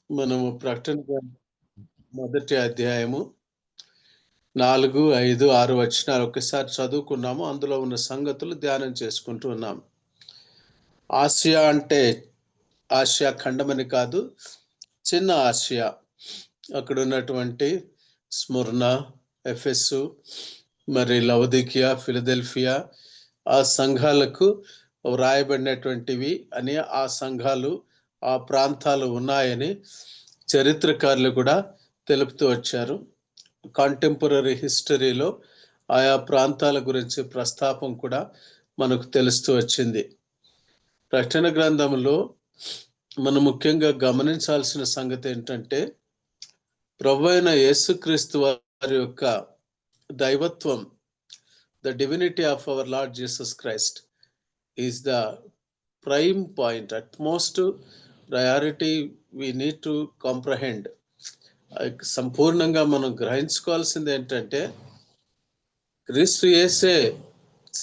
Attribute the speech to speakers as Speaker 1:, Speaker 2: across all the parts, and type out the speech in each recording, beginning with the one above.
Speaker 1: మనము ప్రకటన మొదటి అధ్యాయము 4, 5, 6 వచనాలు ఒకసారి చదువుకున్నాము. అందులో ఉన్న సంగతులు ధ్యానం చేసుకుంటూ ఉన్నాం. ఆసియా అంటే ఆసియా ఖండమని కాదు, చిన్న ఆసియా. అక్కడ ఉన్నటువంటి స్ముర్ణ, ఎఫెసు, మరి లవదికియా, ఫిలదెల్ఫియా ఆ సంఘాలకు వ్రాయబడినటువంటివి అని, ఆ సంఘాలు ఆ ప్రాంతాలు ఉన్నాయని చరిత్రకారులు కూడా తెలుపుతూ వచ్చారు. కాంటెంపరీ హిస్టరీలో ఆయా ప్రాంతాల గురించి ప్రస్తాపం కూడా మనకు తెలుస్తూ వచ్చింది. ప్రకటన గ్రంథంలో మనం ముఖ్యంగా గమనించాల్సిన సంగతి ఏంటంటే, ప్రభువైన యేసుక్రీస్తు వారి యొక్క దైవత్వం, the divinity of our Lord Jesus Christ is the prime point, utmost priority we need to comprehend. సంపూర్ణంగా మనం గ్రహించుకోవాల్సింది ఏంటంటే, క్రీస్తు యేసే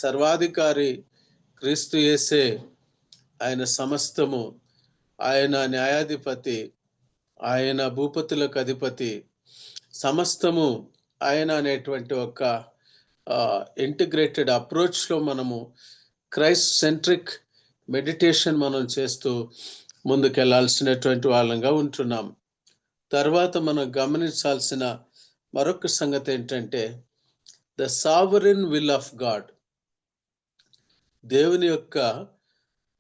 Speaker 1: సర్వాధికారి, క్రీస్తు యేసే ఆయన సమస్తము, ఆయన న్యాయాధిపతి, ఆయన భూపతులకు అధిపతి, సమస్తము ఆయన అనేటువంటి ఒక ఇంటిగ్రేటెడ్ అప్రోచ్లో మనము క్రైస్ట్ సెంట్రిక్ మెడిటేషన్ మనం చేస్తూ ముందుకెళ్లాల్సినటువంటి వాళ్ళంగా ఉంటున్నాం. తర్వాత మనం గమనించాల్సిన మరొక సంగతి ఏంటంటే, the sovereign will of God, దేవుని యొక్క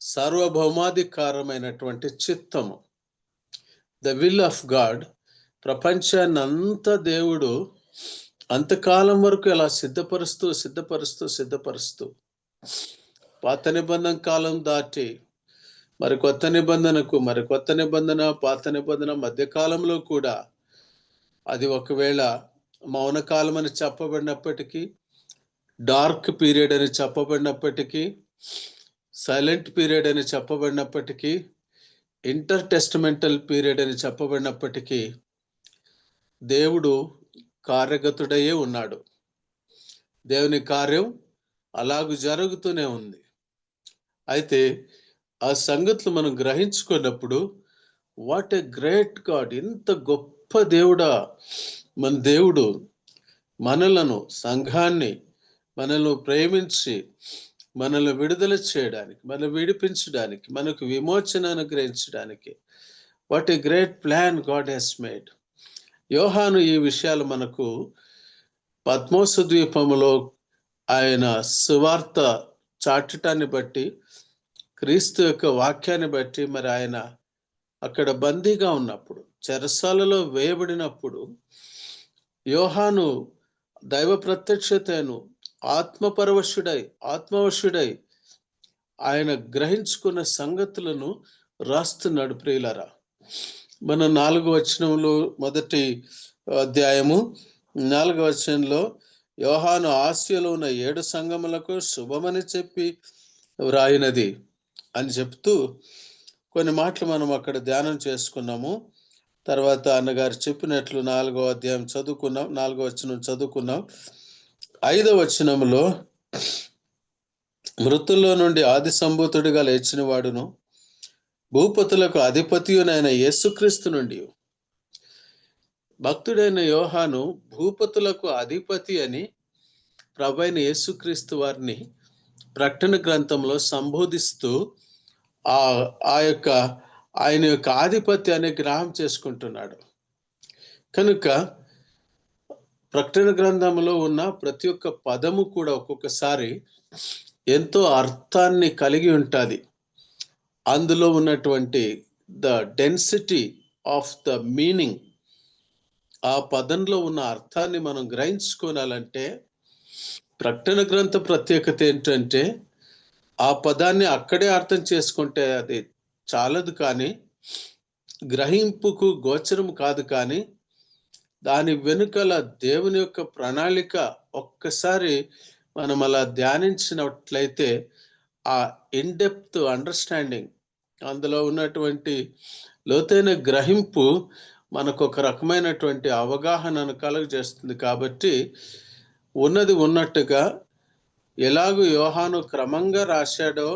Speaker 1: సార్వభౌమాధికారమైనటువంటి చిత్తము. ద విల్ ఆఫ్ గాడ్, ప్రపంచాన్ని అంతా దేవుడు అంతకాలం వరకు ఎలా సిద్ధపరుస్తూ పాత నిబంధన కాలం దాటి మరి కొత్త నిబంధన, పాత నిబంధన మధ్యకాలంలో కూడా అది ఒకవేళ మౌనకాలం అని చెప్పబడినప్పటికీ, డార్క్ పీరియడ్ అని చెప్పబడినప్పటికీ, సైలెంట్ పీరియడ్ అని చెప్పబడినప్పటికీ, ఇంటర్ టెస్టమెంటల్ పీరియడ్ అని చెప్పబడినప్పటికీ, దేవుడు కార్యగతుడయ్యే ఉన్నాడు. దేవుని కార్యం అలాగూ జరుగుతూనే ఉంది. అయితే ఆ సంగతులు మనం గ్రహించుకున్నప్పుడు, వాట్ ఎ గ్రేట్ గాడ్, ఇంత గొప్ప దేవుడా మన దేవుడు, మనలను, సంఘాన్ని మనల్ని ప్రేమించి మనల్ని విడుదల చేయడానికి, మనల్ని విడిపించడానికి, మనకు విమోచన అనుగ్రహించడానికి, what a great plan God has made. Yohanu ఈ విషయాలు మనకు పద్మోసు ద్వీపంలో ఆయన సువార్త చాటటాన్ని బట్టి, క్రీస్తు యొక్క వాక్యాన్ని బట్టి, మరి ఆయన అక్కడ బందీగా ఉన్నప్పుడు, చెరసాలలో వేయబడినప్పుడు, యోహాను దైవ ప్రత్యక్షతను ఆత్మవశుడై ఆయన గ్రహించుకున్న సంగతులను రాస్తున్నాడు. ప్రియులారా, మన 4వ వచనంలో, మొదటి అధ్యాయము 4వ వచనంలో, యోహాను ఆసియాలో ఉన్న 7 సంఘములకు శుభమని చెప్పి వ్రాయినది అని చెప్తూ కొన్ని మాటలు మనం అక్కడ ధ్యానం చేసుకున్నాము. తర్వాత అన్నగారు చెప్పినట్లు 4వ అధ్యాయం చదువుకున్నాం, 4వ వచనం చదువుకున్నాం. 5వ వచనంలో, మృతుల్లో నుండి ఆది సంభూతుడిగా లేచిన వాడును, భూపతులకు అధిపతియునైన యేసుక్రీస్తు నుండి, భక్తుడైన యోహాను భూపతులకు అధిపతి అని ప్రభువైన యేసుక్రీస్తు వారిని ప్రకటన గ్రంథంలో సంబోధిస్తూ ఆయన యొక్క ఆధిపత్యాన్ని గ్రహం చేసుకుంటున్నాడు. కనుక ప్రకటన గ్రంథంలో ఉన్న ప్రతి ఒక్క పదము కూడా ఒక్కొక్కసారి ఎంతో అర్థాన్ని కలిగి ఉంటుంది. అందులో ఉన్నటువంటి the density of the meaning, ఆ పదంలో ఉన్న అర్థాన్ని మనం గ్రహించుకోవాలంటే, ప్రకటన గ్రంథ ప్రత్యేకత ఏంటంటే, ఆ పదాన్ని అక్కడే అర్థం చేసుకుంటే అది చాలదు, కానీ గ్రహింపుకు గోచరం కాదు. కానీ దాని వెనుకల దేవుని యొక్క ప్రణాళిక ఒక్కసారి మనం అలా ధ్యానించినట్లయితే, ఆ ఇన్డెప్త్ అండర్స్టాండింగ్, అందులో ఉన్నటువంటి లోతైన గ్రహింపు మనకు ఒక రకమైనటువంటి అవగాహనను కలుగజేస్తుంది. కాబట్టి ఉన్నది ఉన్నట్టుగా ఎలాగూ యోహాను క్రమంగా రాశాడో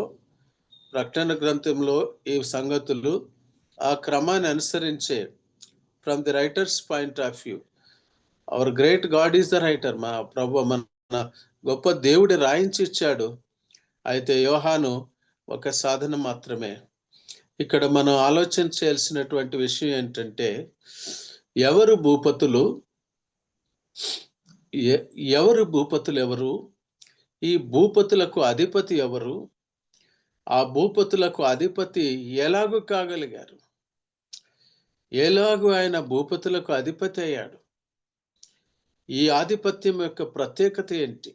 Speaker 1: ప్రకటన గ్రంథంలో ఈ సంగతులు, ఆ క్రమాన్ని అనుసరించే from the writers point of view. Hour great God is the writer. మా ప్రభు, మన గొప్ప దేవుడు రాయించి ఇచ్చాడు. అయితే యోహాను ఒక సాధనం మాత్రమే. ఇక్కడ మనం ఆలోచన చేయాల్సినటువంటి విషయం ఏంటంటే, ఎవరు భూపతులు, ఎవరు, ఈ భూపతులకు అధిపతి ఎవరు, ఆ భూపతులకు అధిపతి ఎలాగూ కాగలిగారు, ఎలాగూ ఆయన భూపతులకు అధిపతి అయ్యాడు, ఈ ఆధిపత్యం యొక్క ప్రత్యేకత ఏంటి,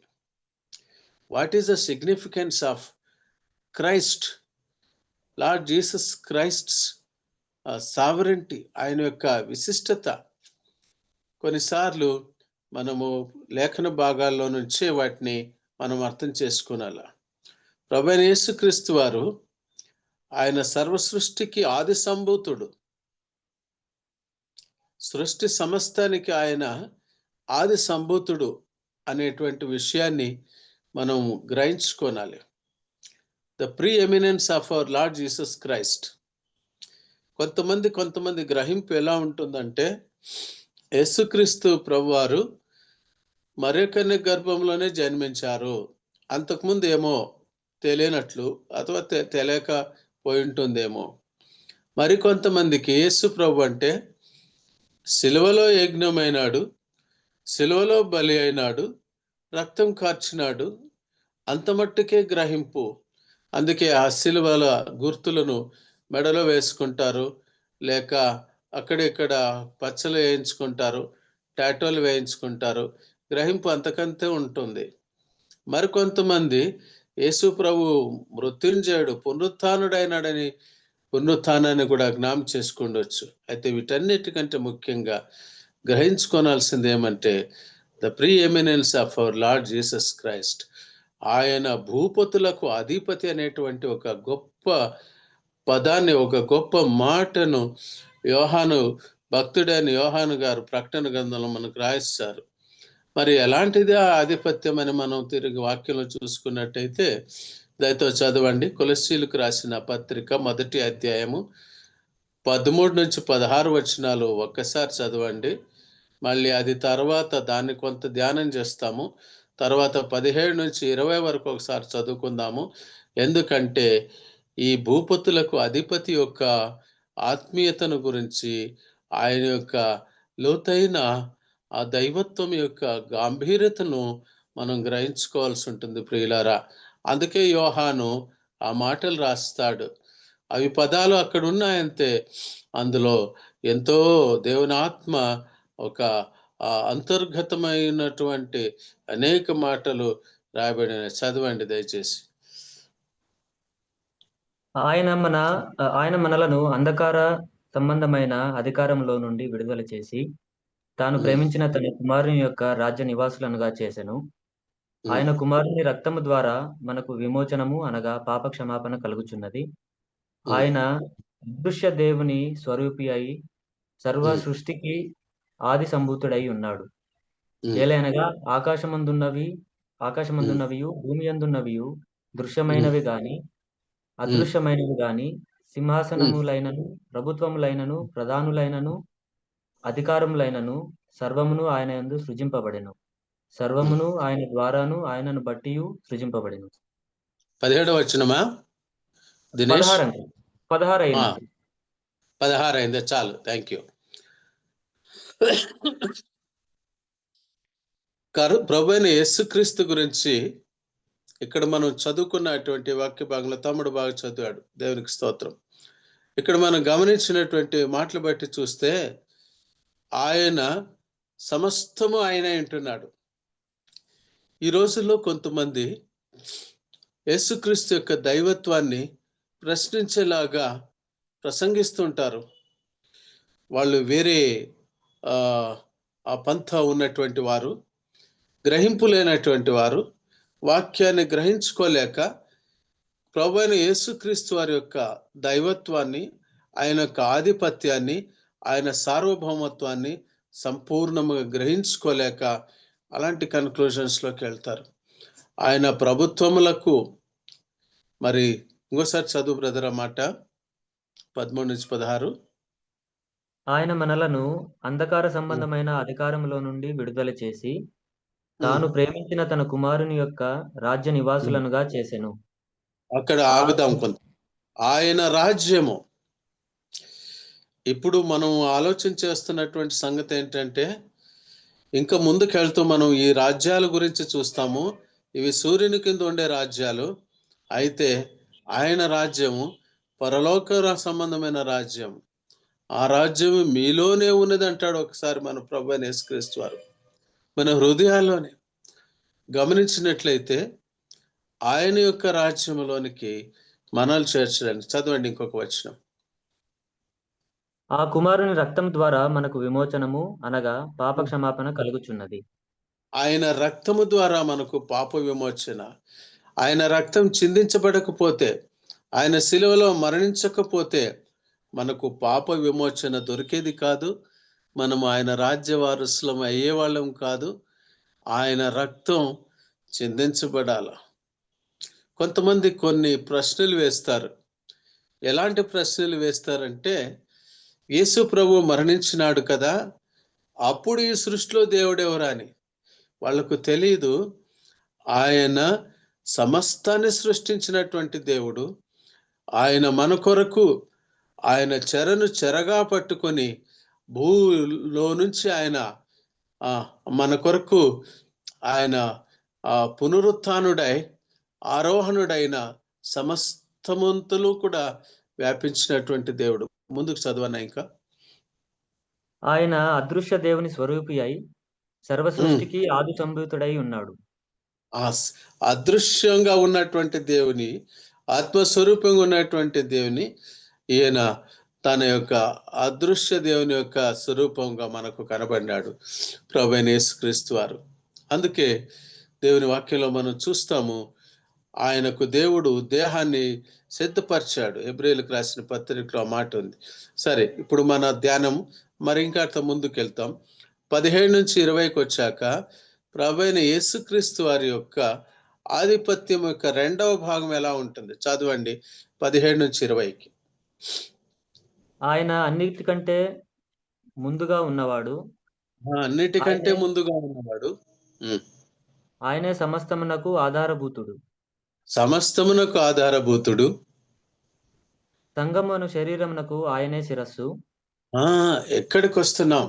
Speaker 1: what is the significance of Christ, lord Jesus Christ's sovereignty, ఆయన యొక్క విశిష్టత. కొన్నిసార్లు మనము లేఖన భాగాల్లో నుంచే వాటిని మనం అర్థం చేసుకునాలా. ప్రభువైన యేసుక్రీస్తు వారు ఆయన సర్వ సృష్టికి ఆది సంభూతుడు. సృష్టి సమస్తానికి ఆయన ఆది సంభూతుడు అనేటువంటి విషయాన్ని మనం గ్రహించుకోనాలి. The preeminence of our Lord Jesus Christ. కొంతమంది గ్రహింపు ఎలా ఉంటుందంటే, యేసుక్రీస్తు ప్రభువారు మరొకరి గర్భంలోనే జన్మించారు, అంతకుముందు ఏమో తెలియనట్లు అథవా తెలియక పోయి ఉంటుందేమో. మరికొంతమందికి యేసు ప్రభు అంటే సిలువలో యజ్ఞమైనాడు, సిలువలో బలి అయినాడు, రక్తం కార్చినాడు, అంత మట్టుకే గ్రహింపు. అందుకే ఆ సిలువల గుర్తులను మెడలో వేసుకుంటారు, లేక అక్కడిక్కడ పచ్చలు వేయించుకుంటారు, టాటోలు వేయించుకుంటారు. గ్రహింపు అంతకంతే ఉంటుంది. మరికొంతమంది యేసు ప్రభు మృత్యుంజయుడు, పునరుత్థానుడైనాడని పునరుత్థానాన్ని కూడా జ్ఞాపం చేసుకుండొచ్చు. అయితే వీటన్నిటికంటే ముఖ్యంగా గ్రహించుకోవాల్సింది ఏమంటే, the preeminence of our Lord Jesus Christ. ఆయన భూపతులకు అధిపతి అనేటువంటి ఒక గొప్ప పదాన్ని, ఒక గొప్ప మాటను యోహాను, భక్తుడైన యోహాను గారు ప్రకటన గ్రంథంలో మనకు రాయిస్తారు. మరి ఎలాంటిది ఆ ఆధిపత్యం అని మనం తిరిగి వాక్యంలో చూసుకున్నట్టయితే, దయతో చదవండి. కొలస్సీలకు రాసిన పత్రిక 1వ అధ్యాయము 13 నుంచి 16 వచనాలు ఒక్కసారి చదవండి. మళ్ళీ అది తర్వాత దాన్ని కొంత ధ్యానం చేస్తాము. తర్వాత 17 నుంచి 20 వరకు ఒకసారి చదువుకుందాము. ఎందుకంటే ఈ భూపతులకు అధిపతి యొక్క ఆత్మీయతను గురించి, ఆయన యొక్క లోతైన ఆ దైవత్వం యొక్క గాంభీర్యతను మనం గ్రహించుకోవాల్సి ఉంటుంది ప్రియులారా. అందుకే యోహాను ఆ మాటలు రాస్తాడు. అవి పదాలు అక్కడ ఉన్నాయంతే, అందులో ఎంతో దేవుని ఆత్మ ఒక అంతర్గతమైనటువంటి అనేక మాటలు రాయబడిన. చదవండి దయచేసి.
Speaker 2: ఆయన మనలను అంధకార సంబంధమైన అధికారంలో నుండి విడుదల చేసి, తాను ప్రేమించిన తన కుమారుని యొక్క రాజ్య నివాసులనుగా చేసెను. ఆయన కుమారుని రక్తము ద్వారా మనకు విమోచనము అనగా పాప క్షమాపణ కలుగుచున్నది. ఆయన అదృశ్య దేవుని స్వరూపి అయి సర్వ సృష్టికి ఆది సంభూతుడై ఉన్నాడు. ఏలైనగా ఆకాశమందున్నవియు భూమి యందున్నవియు దృశ్యమైనవి గాని అదృశ్యమైనవి గాని, సింహాసనములైనను, ప్రభుత్వములైనను, ప్రధానులైనను, అధికారములైనను సర్వమును ఆయన యందు సృజింపబడెను. సర్వమును ఆయన ద్వారాను ఆయనను బట్టియు సృజింపబడెను.
Speaker 1: 17వ వచనమా దినేష్?
Speaker 2: 16 అయింది.
Speaker 1: 16 అయింది, చాలు, థ్యాంక్ యూ. ప్రభువైన యేసుక్రీస్తు గురించి ఇక్కడ మనం చదువుకున్నటువంటి వాక్య భాగంలో తమ్ముడు బాగా చదివాడు, దేవునికి స్తోత్రం. ఇక్కడ మనం గమనించినటువంటి మాటలు బట్టి చూస్తే ఆయన సమస్తము ఆయన ఉంటున్నాడు. ఈ రోజుల్లో కొంతమంది యేసుక్రీస్తు యొక్క దైవత్వాన్ని ప్రశ్నించేలాగా ప్రసంగిస్తుంటారు. వాళ్ళు వేరే ఆ పంథ ఉన్నటువంటి వారు, గ్రహింపు లేనటువంటి వారు, వాక్యాన్ని గ్రహించుకోలేక ప్రభువైన యేసుక్రీస్తు వారి యొక్క దైవత్వాన్ని, ఆయన యొక్క ఆధిపత్యాన్ని, ఆయన సార్వభౌమత్వాన్ని సంపూర్ణంగా గ్రహించుకోలేక అలాంటి కన్క్లూజన్స్లోకి వెళ్తారు. ఆయన ప్రభుత్వములకు, మరి ఇంకోసారి చదువు బ్రదర్ అన్నమాట, 13 నుంచి 16.
Speaker 2: ఆయన మనలను అంధకార సంబంధమైన అధికారంలో నుండి విడుదల చేసి తాను ప్రేమించిన తన కుమారుని యొక్క రాజ్య నివాసులనుగా చేసెను.
Speaker 1: అక్కడ
Speaker 2: ఆ
Speaker 1: ఆగుదాం కొంత. ఆయన రాజ్యము. ఇప్పుడు మనం ఆలోచన చేస్తున్నటువంటి సంగతి ఏంటంటే, ఇంకా ముందుకెళ్తూ మనం ఈ రాజ్యాల గురించి చూస్తాము. ఇవి సూర్యుని కింద ఉండే రాజ్యాలు. అయితే ఆయన రాజ్యము పరలోక సంబంధమైన రాజ్యం. ఆ రాజ్యం మీలోనే ఉన్నది అంటాడు ఒకసారి మన ప్రభువైన యేసుక్రీస్తు వారు. మన హృదయాల్లోనే గమనించినట్లయితే ఆయన యొక్క రాజ్యంలోనికి మనల్ని చేర్చడానికి. చదవండి ఇంకొక వచనం.
Speaker 2: ఆ కుమారుని రక్తం ద్వారా మనకు విమోచనము అనగా పాప క్షమాపణ కలుగుచున్నది.
Speaker 1: ఆయన రక్తము ద్వారా మనకు పాప విమోచన. ఆయన రక్తం చిందించబడకపోతే, ఆయన శిలువలో మరణించకపోతే మనకు పాప విమోచన దొరికేది కాదు. మనము ఆయన రాజ్య వారసులం అయ్యేవాళ్ళం కాదు. ఆయన రక్తం చిందించబడాల. కొంతమంది కొన్ని ప్రశ్నలు వేస్తారు. ఎలాంటి ప్రశ్నలు వేస్తారంటే, యేసు ప్రభు మరణించినాడు కదా, అప్పుడు ఈ సృష్టిలో దేవుడెవరా అని. వాళ్ళకు తెలీదు ఆయన సమస్తాన్ని సృష్టించినటువంటి దేవుడు. ఆయన మన కొరకు ఆయన చెరను చెరగా పట్టుకొని భూలో నుంచి ఆయన మన కొరకు ఆయన పునరుత్థానుడై ఆరోహణుడైన సమస్తమంతులు కూడా వ్యాపించినటువంటి దేవుడు. ముందుకు చదవనా ఇంకా.
Speaker 2: ఆయన అదృశ్య దేవుని స్వరూపి అయి సర్వ సృష్టికి ఆది సంభూతుడై ఉన్నాడు.
Speaker 1: అదృశ్యంగా ఉన్నటువంటి దేవుని, ఆత్మస్వరూపంగా ఉన్నటువంటి దేవుని ఈయన తన యొక్క అదృశ్య దేవుని యొక్క స్వరూపంగా మనకు కనబడినాడు ప్రభువైన యేసుక్రీస్తు వారు. అందుకే దేవుని వాక్యంలో మనం చూస్తాము, ఆయనకు దేవుడు దేహాన్ని సిద్ధపరిచాడు. హెబ్రీయులకు రాసిన పత్రికలో ఆ మాట ఉంది. సరే, ఇప్పుడు మన ధ్యానం మరి ఇంకా ముందుకెళ్తాం. 17 నుంచి 20కి వచ్చాక ప్రభువైన యేసుక్రీస్తు వారి యొక్క ఆధిపత్యం యొక్క రెండవ భాగం ఎలా ఉంటుంది? చదవండి 17 నుంచి 20కి.
Speaker 2: ఆయన అన్నిటికంటే ముందుగా ఉన్నవాడు.
Speaker 1: అన్నిటికంటే ముందుగా ఉన్నవాడు.
Speaker 2: ఆయనే సమస్తమునకు ఆధారభూతుడు.
Speaker 1: సమస్తమునకు ఆధారభూతుడు.
Speaker 2: సంఘమును శరీరమునకు ఆయనే శిరస్సు.
Speaker 1: ఎక్కడికి వస్తున్నాం?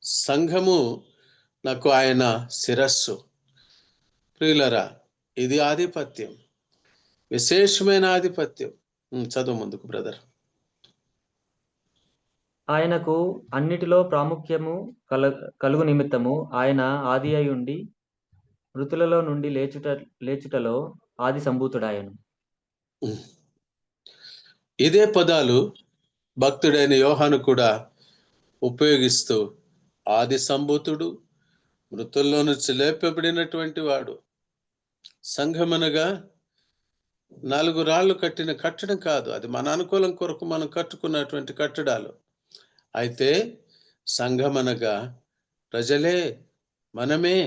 Speaker 1: సంఘము నాకు ఆయన శిరస్సు. ప్రియులరా, ఇది ఆధిపత్యం, విశేషమైన ఆధిపత్యం. చదువు ముందుకు బ్రదర్.
Speaker 2: ఆయనకు అన్నిటిలో ప్రాముఖ్యము కలుగు నిమిత్తము ఆయన ఆది అయి ఉండి మృతులలో నుండి లేచుటలో ఆది సంభూతుడాయను.
Speaker 1: ఇదే పదాలు భక్తుడైన యోహాను కూడా ఉపయోగిస్తూ, ఆది సంభూతుడు, మృతుల్లో నుంచి లేపబడినటువంటి వాడు. సంఘమనగా 4 రాళ్ళు కట్టిన కట్టడం కాదు. అది మన అనుకూలం కొరకు మనం కట్టుకున్నటువంటి కట్టడాలు. అయితే సంఘమనగా ప్రజలే, మనమే.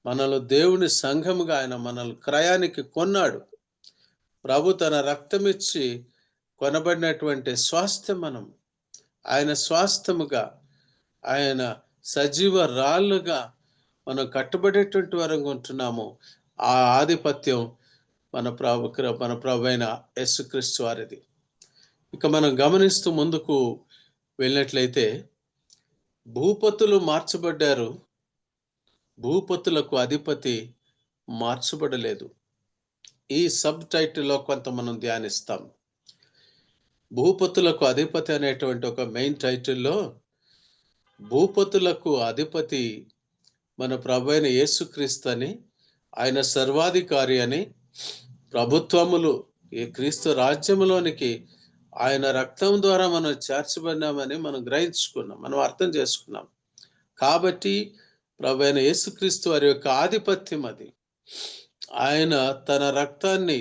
Speaker 1: మనలో దేవుని సంఘముగా ఆయన మనల్ని క్రయానికి కొన్నాడు. ప్రభు తన రక్తమిచ్చి కొనబడినటువంటి స్వాస్థ్యం మనం. ఆయన స్వాస్థ్యముగా, ఆయన సజీవ రాళ్ళుగా మనం కట్టబడేటువంటి వరంగా ఉంటున్నాము. ఆ ఆధిపత్యం మన ప్రభు అయిన యేసుక్రీస్తు వారిది. ఇక మనం గమనిస్తూ ముందుకు వెళ్ళినట్లయితే, భూపతులు మార్చబడ్డారు, భూపతులకు అధిపతి మార్చబడలేదు. ఈ సబ్ టైటిల్లో కొంత మనం ధ్యానిస్తాం. భూపతులకు అధిపతి అనేటువంటి ఒక మెయిన్ టైటిల్లో భూపతులకు అధిపతి మన ప్రభు అయిన యేసుక్రీస్తు అని, ఆయన సర్వాధికారి అని, ప్రభుత్వములు ఈ క్రీస్తు రాజ్యములోనికి ఆయన రక్తం ద్వారా మనం చేర్చబడినామని మనం గ్రహించుకున్నాం, మనం అర్థం చేసుకున్నాం. కాబట్టి ప్రభు అయిన యేసుక్రీస్తు వారి యొక్క ఆధిపత్యం అది. ఆయన తన రక్తాన్ని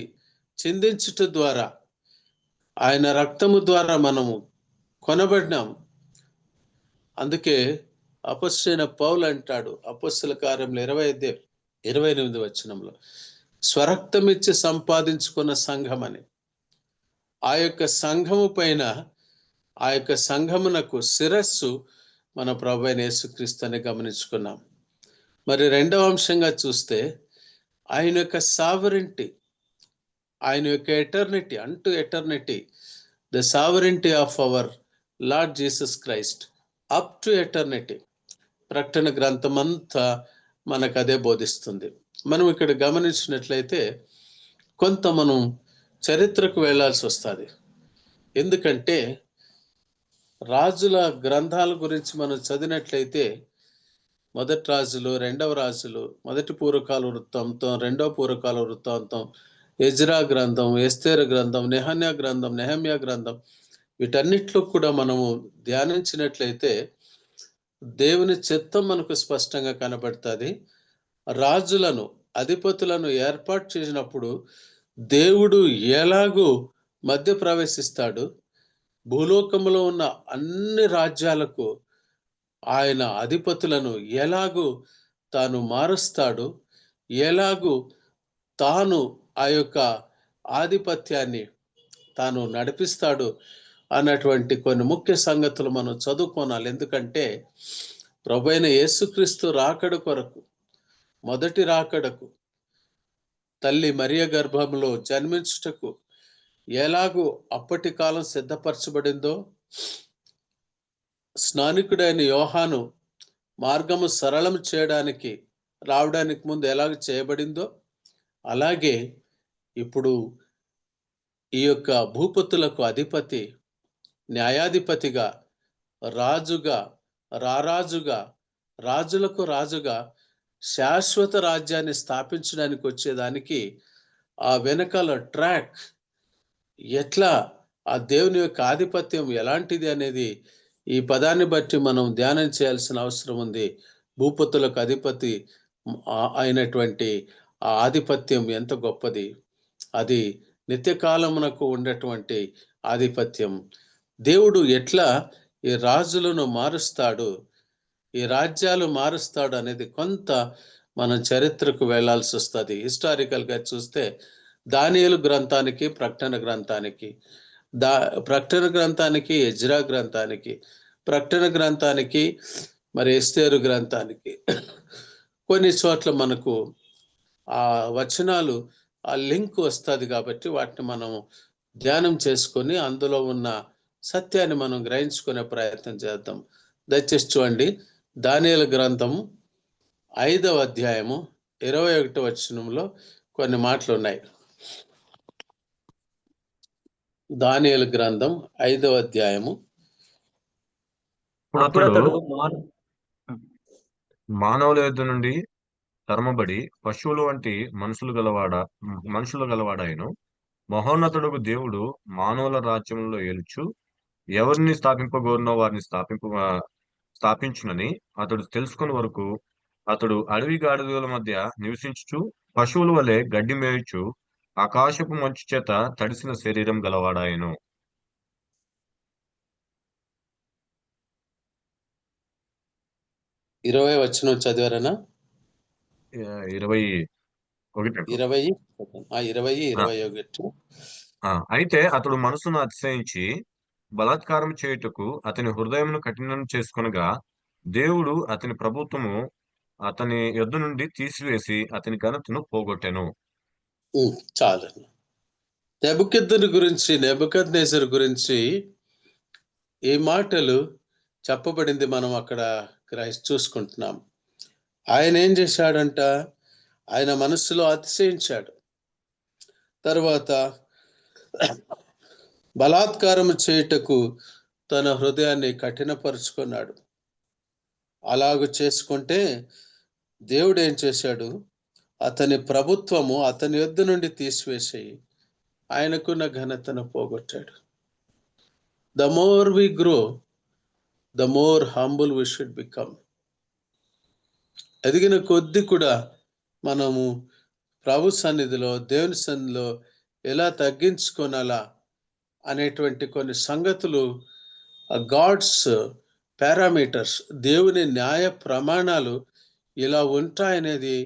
Speaker 1: చిందించుట ద్వారా, ఆయన రక్తము ద్వారా మనము కొనబడినాము. అందుకే అపొస్తలుడైన పౌలు అంటాడు, అపొస్తల కార్యములు 28 వచనంలో, స్వరక్తమిచ్చి సంపాదించుకున్న సంఘం అని. ఆ యొక్క సంఘము పైన, ఆ యొక్క సంఘమునకు శిరస్సు మన ప్రభువైన యేసుక్రీస్తు అని గమనించుకున్నాం. మరి రెండవ అంశంగా చూస్తే ఆయన యొక్క సావరెంటీ, ఆయన యొక్క ఎటర్నిటీ, అంటూ eternity, the sovereignty of our Lord Jesus Christ up to eternity. ప్రకటన గ్రంథం అంతా మనకు అదే బోధిస్తుంది. మనం ఇక్కడ గమనించినట్లయితే కొంత మనం చరిత్రకు వెళ్ళాల్సి వస్తుంది. ఎందుకంటే రాజుల గ్రంథాల గురించి మనం చదివినట్లయితే మొదటి రాజులు, రెండవ రాజులు, మొదటి పూర్వకాల వృత్తాంతం, రెండవ పూర్వకాల వృత్తాంతం, ఎజ్రా గ్రంథం, ఎస్తేరు గ్రంథం, నెహమ్యా గ్రంథం, వీటన్నిటిలో కూడా మనము ధ్యానించినట్లయితే దేవుని చిత్తం మనకు స్పష్టంగా కనబడుతుంది. రాజులను, అధిపతులను ఏర్పాటు చేసినప్పుడు దేవుడు ఎలాగూ మధ్య ప్రవేశిస్తాడు, భూలోకంలో ఉన్న అన్ని రాజ్యాలకు ఆయన అధిపతులను ఎలాగూ తాను మారుస్తాడు, ఎలాగూ తాను ఆ యొక్క ఆధిపత్యాన్ని తాను నడిపిస్తాడు అన్నటువంటి కొన్ని ముఖ్య సంగతులు మనం చదువుకోనాలి. ఎందుకంటే ప్రభువైన యేసుక్రీస్తు రాకడ కొరకు, మొదటి రాకడకు, తల్లి మరియ గర్భంలో జన్మించుటకు ఎలాగూ అప్పటి కాలం సిద్ధపరచబడిందో, స్నానికుడైన యోహాను మార్గము సరళం చేయడానికి రావడానికి ముందు ఎలాగ చేయబడిందో, అలాగే ఇప్పుడు ఈ యొక్క భూపతులకు అధిపతి, న్యాయాధిపతిగా, రాజుగా, రారాజుగా, రాజులకు రాజుగా శాశ్వత రాజ్యాన్ని స్థాపించడానికి వచ్చేదానికి ఆ వెనకాల ట్రాక్ ఎట్లా, ఆ దేవుని యొక్క ఆధిపత్యం ఎలాంటిది అనేది ఈ పదాన్ని బట్టి మనం ధ్యానం చేయాల్సిన అవసరం ఉంది. భూపతులకు అధిపతి అయినటువంటి ఆ ఆధిపత్యం ఎంత గొప్పది, అది నిత్యకాలమునకు ఉండేటువంటి ఆధిపత్యం. దేవుడు ఎట్లా ఈ రాజులను మారుస్తాడు, ఈ రాజ్యాలు మారుస్తాడు అనేది కొంత మనం చరిత్రకు వెళ్లాల్సి వస్తుంది. హిస్టారికల్గా చూస్తే దానియేలు గ్రంథానికి, ప్రకటన గ్రంథానికి, ప్రకటన గ్రంథానికి, ఎజ్రా గ్రంథానికి, ప్రకటన గ్రంథానికి, మరి ఎస్తేరు గ్రంథానికి కొన్ని చోట్ల మనకు ఆ వచనాలు, ఆ లింక్ వస్తుంది. కాబట్టి వాటిని మనం ధ్యానం చేసుకొని అందులో ఉన్న సత్యాన్ని మనం గ్రహించుకునే ప్రయత్నం చేద్దాం. దయచేసి చూడండి, దానియేలు గ్రంథం 5వ అధ్యాయము 21వ వచనంలో కొన్ని మాటలు ఉన్నాయి. దానియేలు గ్రంథం 5వ అధ్యాయము.
Speaker 2: అప్పుడు అతడు
Speaker 3: మానవుల యొద్ద నుండి తరమబడి పశువులు వంటి మనుషులు గలవాడాయను. మహోన్నతుడుకు దేవుడు మానవుల రాజ్యంలో ఏలుచు ఎవరిని స్థాపింపగోరినో వారిని స్థాపించునని అతడు తెలుసుకుని వరకు అతడు అడవి గాడిదల మధ్య నివసించుచు పశువుల వలె గడ్డి మేయుచు ఆకాశపు మంచు చేత తడిసిన శరీరం గలవాడాయను.
Speaker 1: ఇరవై వచనం చదివారనా?
Speaker 3: 21. అయితే అతడు మనసును అతిశయించి బలాత్కారం చేయుటకు అతని హృదయమును కఠినం చేసుకొనగా దేవుడు అతని ప్రభుత్వము అతని యొద్ద నుండి తీసివేసి అతని ఘనతను పోగొట్టెను.
Speaker 1: చాలు. నెబుకద్నెజరు గురించి ఈ మాటలు చెప్పబడింది, మనం అక్కడ చూసుకుంటున్నాం. ఆయన ఏం చేశాడంట? ఆయన మనస్సులో అతిశయించాడు. తర్వాత బలాత్కారం చేయుటకు తన హృదయాన్ని కఠినపరుచుకున్నాడు. అలాగ చేసుకుంటే దేవుడు ఏం చేశాడు? అతని ప్రభుత్వము అతని యొద్ద నుండి తీసివేసి ఆయనకున్న ఘనతను పోగొట్టాడు. The more we grow, the more humble we should become. ఎదిగిన కొద్ది కూడా మనము ప్రభు సన్నిధిలో, దేవుని సన్నిధిలో ఎలా తగ్గించుకోనాలా అనేటువంటి కొన్ని సంగతులు, గాడ్స్ పారామీటర్స్, దేవుని న్యాయ ప్రమాణాలు ఇలా ఉంటాయనేది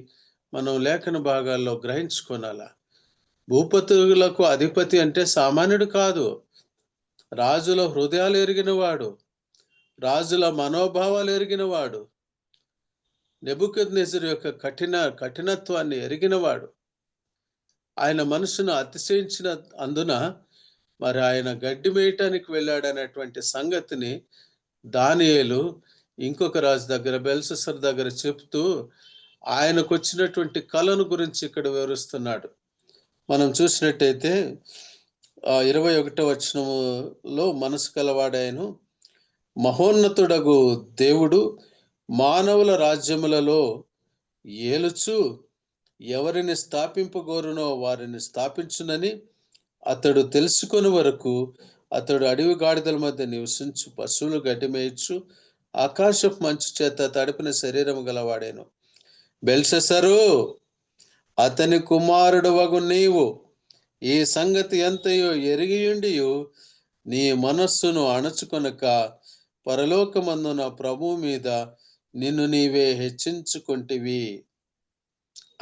Speaker 1: మనం లేఖన భాగాల్లో గ్రహించుకోనాలా. భూపతులకు అధిపతి అంటే సామాన్యుడు కాదు. రాజుల హృదయాలు ఎరిగినవాడు, రాజుల మనోభావాలు ఎరిగినవాడు, నెబుకద్నెజరు యొక్క కఠినత్వాన్ని ఎరిగినవాడు. ఆయన మనసును అతిశయించిన అందున మరి ఆయన గడ్డి మేయటానికి వెళ్ళాడనేటువంటి సంగతిని దానియేలు ఇంకొక రాజు దగ్గర, బెల్షస్సర్ దగ్గర చెప్తూ ఆయనకు వచ్చినటువంటి కళను గురించి ఇక్కడ వివరిస్తున్నాడు. మనం చూసినట్టయితే 21వ వచనములో, మనసు కలవాడాయను మహోన్నతుడగు దేవుడు మానవుల రాజ్యములలో ఏలుచు ఎవరిని స్థాపింపగోరునో వారిని స్థాపించునని అతడు తెలుసుకొని వరకు అతడు అడవి గాడిదల మధ్య నివసించు, పశువులు గడ్డి మేయచ్చు, ఆకాశపు మంచు చేత తడిపిన శరీరము గలవాడేను. బెల్షస్సరు, అతని కుమారుడు వగు నీవు ఈ సంగతి ఎంతయో ఎరిగియుండియు నీ మనస్సును అణచుకొనక పరలోకమందున ప్రభువు మీద నిన్ను నీవే హెచ్చించుకొంటివి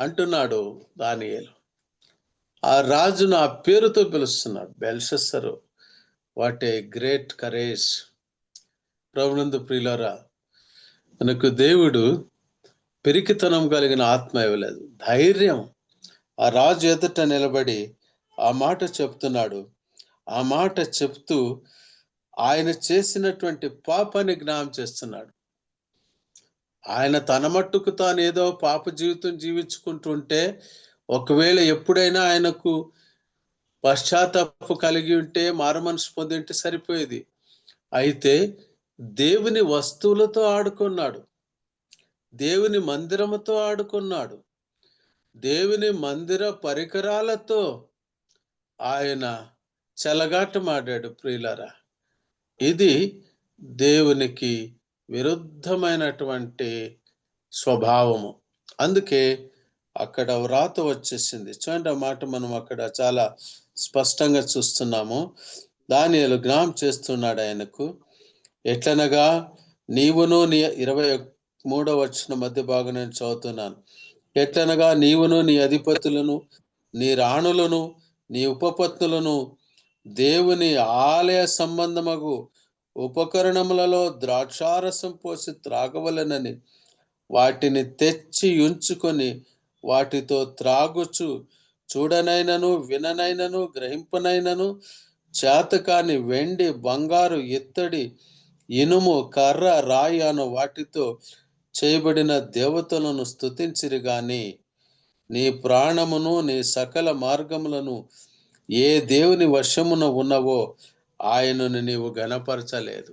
Speaker 1: అంటున్నాడు దానియేలు. ఆ రాజును ఆ పేరుతో పిలుస్తున్నాడు, Belshazzar. What a great courage! ప్రభునందు ప్రియులారా, మనకు దేవుడు పెరికితనం కలిగిన ఆత్మ ఇవ్వలేదు, ధైర్యం. ఆ రాజు ఎదుట నిలబడి ఆ మాట చెప్తున్నాడు. ఆ మాట చెప్తూ ఆయన చేసినటువంటి పాపాన్ని జ్ఞాపకం చేస్తున్నాడు. ఆయన తన మట్టుకు తాను ఏదో పాప జీవితం జీవించుకుంటుంటే, ఒకవేళ ఎప్పుడైనా ఆయనకు పశ్చాత్తాపం కలిగి ఉంటే, మారుమనసు పొంది ఉంటే సరిపోయేది. అయితే దేవుని వస్తువులతో ఆడుకున్నాడు, దేవుని మందిరముతో ఆడుకున్నాడు, దేవుని మందిర పరికరాలతో ఆయన చెలగాటమాడాడు. ప్రియులారా, ఇది దేవునికి విరుద్ధమైనటువంటి స్వభావము. అందుకే అక్కడ వ్రాత వచ్చేసింది. చూడండి, ఆ మాట మనం అక్కడ చాలా స్పష్టంగా చూస్తున్నాము. దానియేలు జ్ఞాపకం చేస్తున్నాడు ఆయనకు. ఎట్లనగా నీవును నీ 23వ వచనం మధ్య భాగం నేను చదువుతున్నాను. ఎట్లనగా నీవును నీ అధిపతులను, నీ రాణులను, నీ ఉపపత్నులను దేవుని ఆలయ సంబంధమగు ఉపకరణములలో ద్రాక్షారసం పోసి త్రాగవలెనని వాటిని తెచ్చి ఉంచుకొని వాటితో త్రాగుచు చూడనైనను విననైనను గ్రహింపనైనను చేతకాని వెండి, బంగారు, ఇత్తడి, ఇనుము, కర్ర, రాయి అను వాటితో చేయబడిన దేవతలను స్తుతించిరి గాని నీ ప్రాణమును నీ సకల మార్గములను ఏ దేవుని వశమున ఉన్నవో ఆయనను నీవు ఘనపరచలేదు.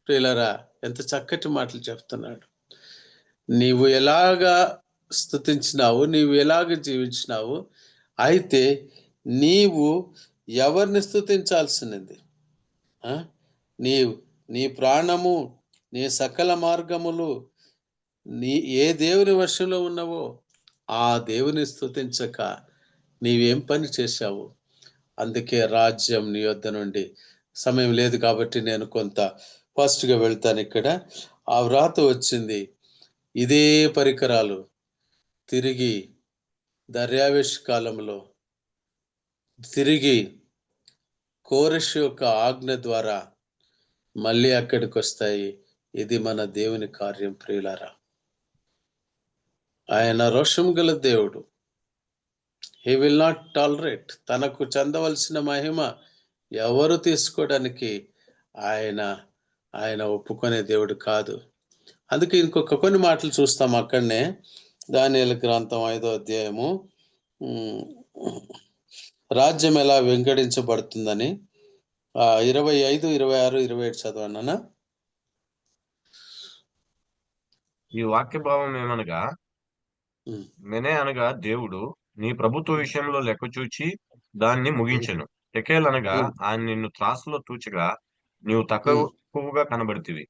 Speaker 1: ప్రియులారా, ఎంత చక్కటి మాటలు చెప్తున్నాడు. నీవు ఎలాగా స్తుతించినావు, నీవు ఎలాగ జీవించినావు, అయితే నీవు ఎవరిని స్తుతించాల్సినది? నీ ప్రాణము, నీ సకల మార్గములు ఏ దేవుని వశంలో ఉన్నవో ఆ దేవుని స్తుతించక నీవేం పని చేశావు? అందుకే రాజ్యం నీ యొద్ద నుండి, సమయం లేదు కాబట్టి నేను కొంత ఫాస్ట్గా వెళ్తాను. ఇక్కడ ఆ వ్రాత వచ్చింది. ఇదే పరికరాలు తిరిగి దర్యావేష్ కాలంలో తిరిగి కోరెషు యొక్క ఆజ్ఞ ద్వారా మళ్ళీ అక్కడికి వస్తాయి. ఇది మన దేవుని కార్యం. ప్రియులారా, ఆయన రోషం గల దేవుడు. He will not tolerate. తనకు చెందవలసిన మహిమ ఎవరు తీసుకోవడానికి ఆయన ఒప్పుకునే దేవుడు కాదు. అందుకే ఇంకొక కొన్ని మాటలు చూస్తాం అక్కడనే. దానియేలు గ్రంథం 5వ అధ్యాయము, రాజ్యం ఎలా వెంకడించబడుతుందని 25, 26, 27 చదవన్నా.
Speaker 3: ఈ వాక్య భావం ఏమనగా, మెనే అనగా దేవుడు నీ ప్రభుత్వ విషయంలో లెక్క చూచి దాన్ని ముగించెను. టెకేల్ అనగా ఆయన నిన్ను త్రాసులో తూచగా నీవు తక్కువగా కనబడితివి.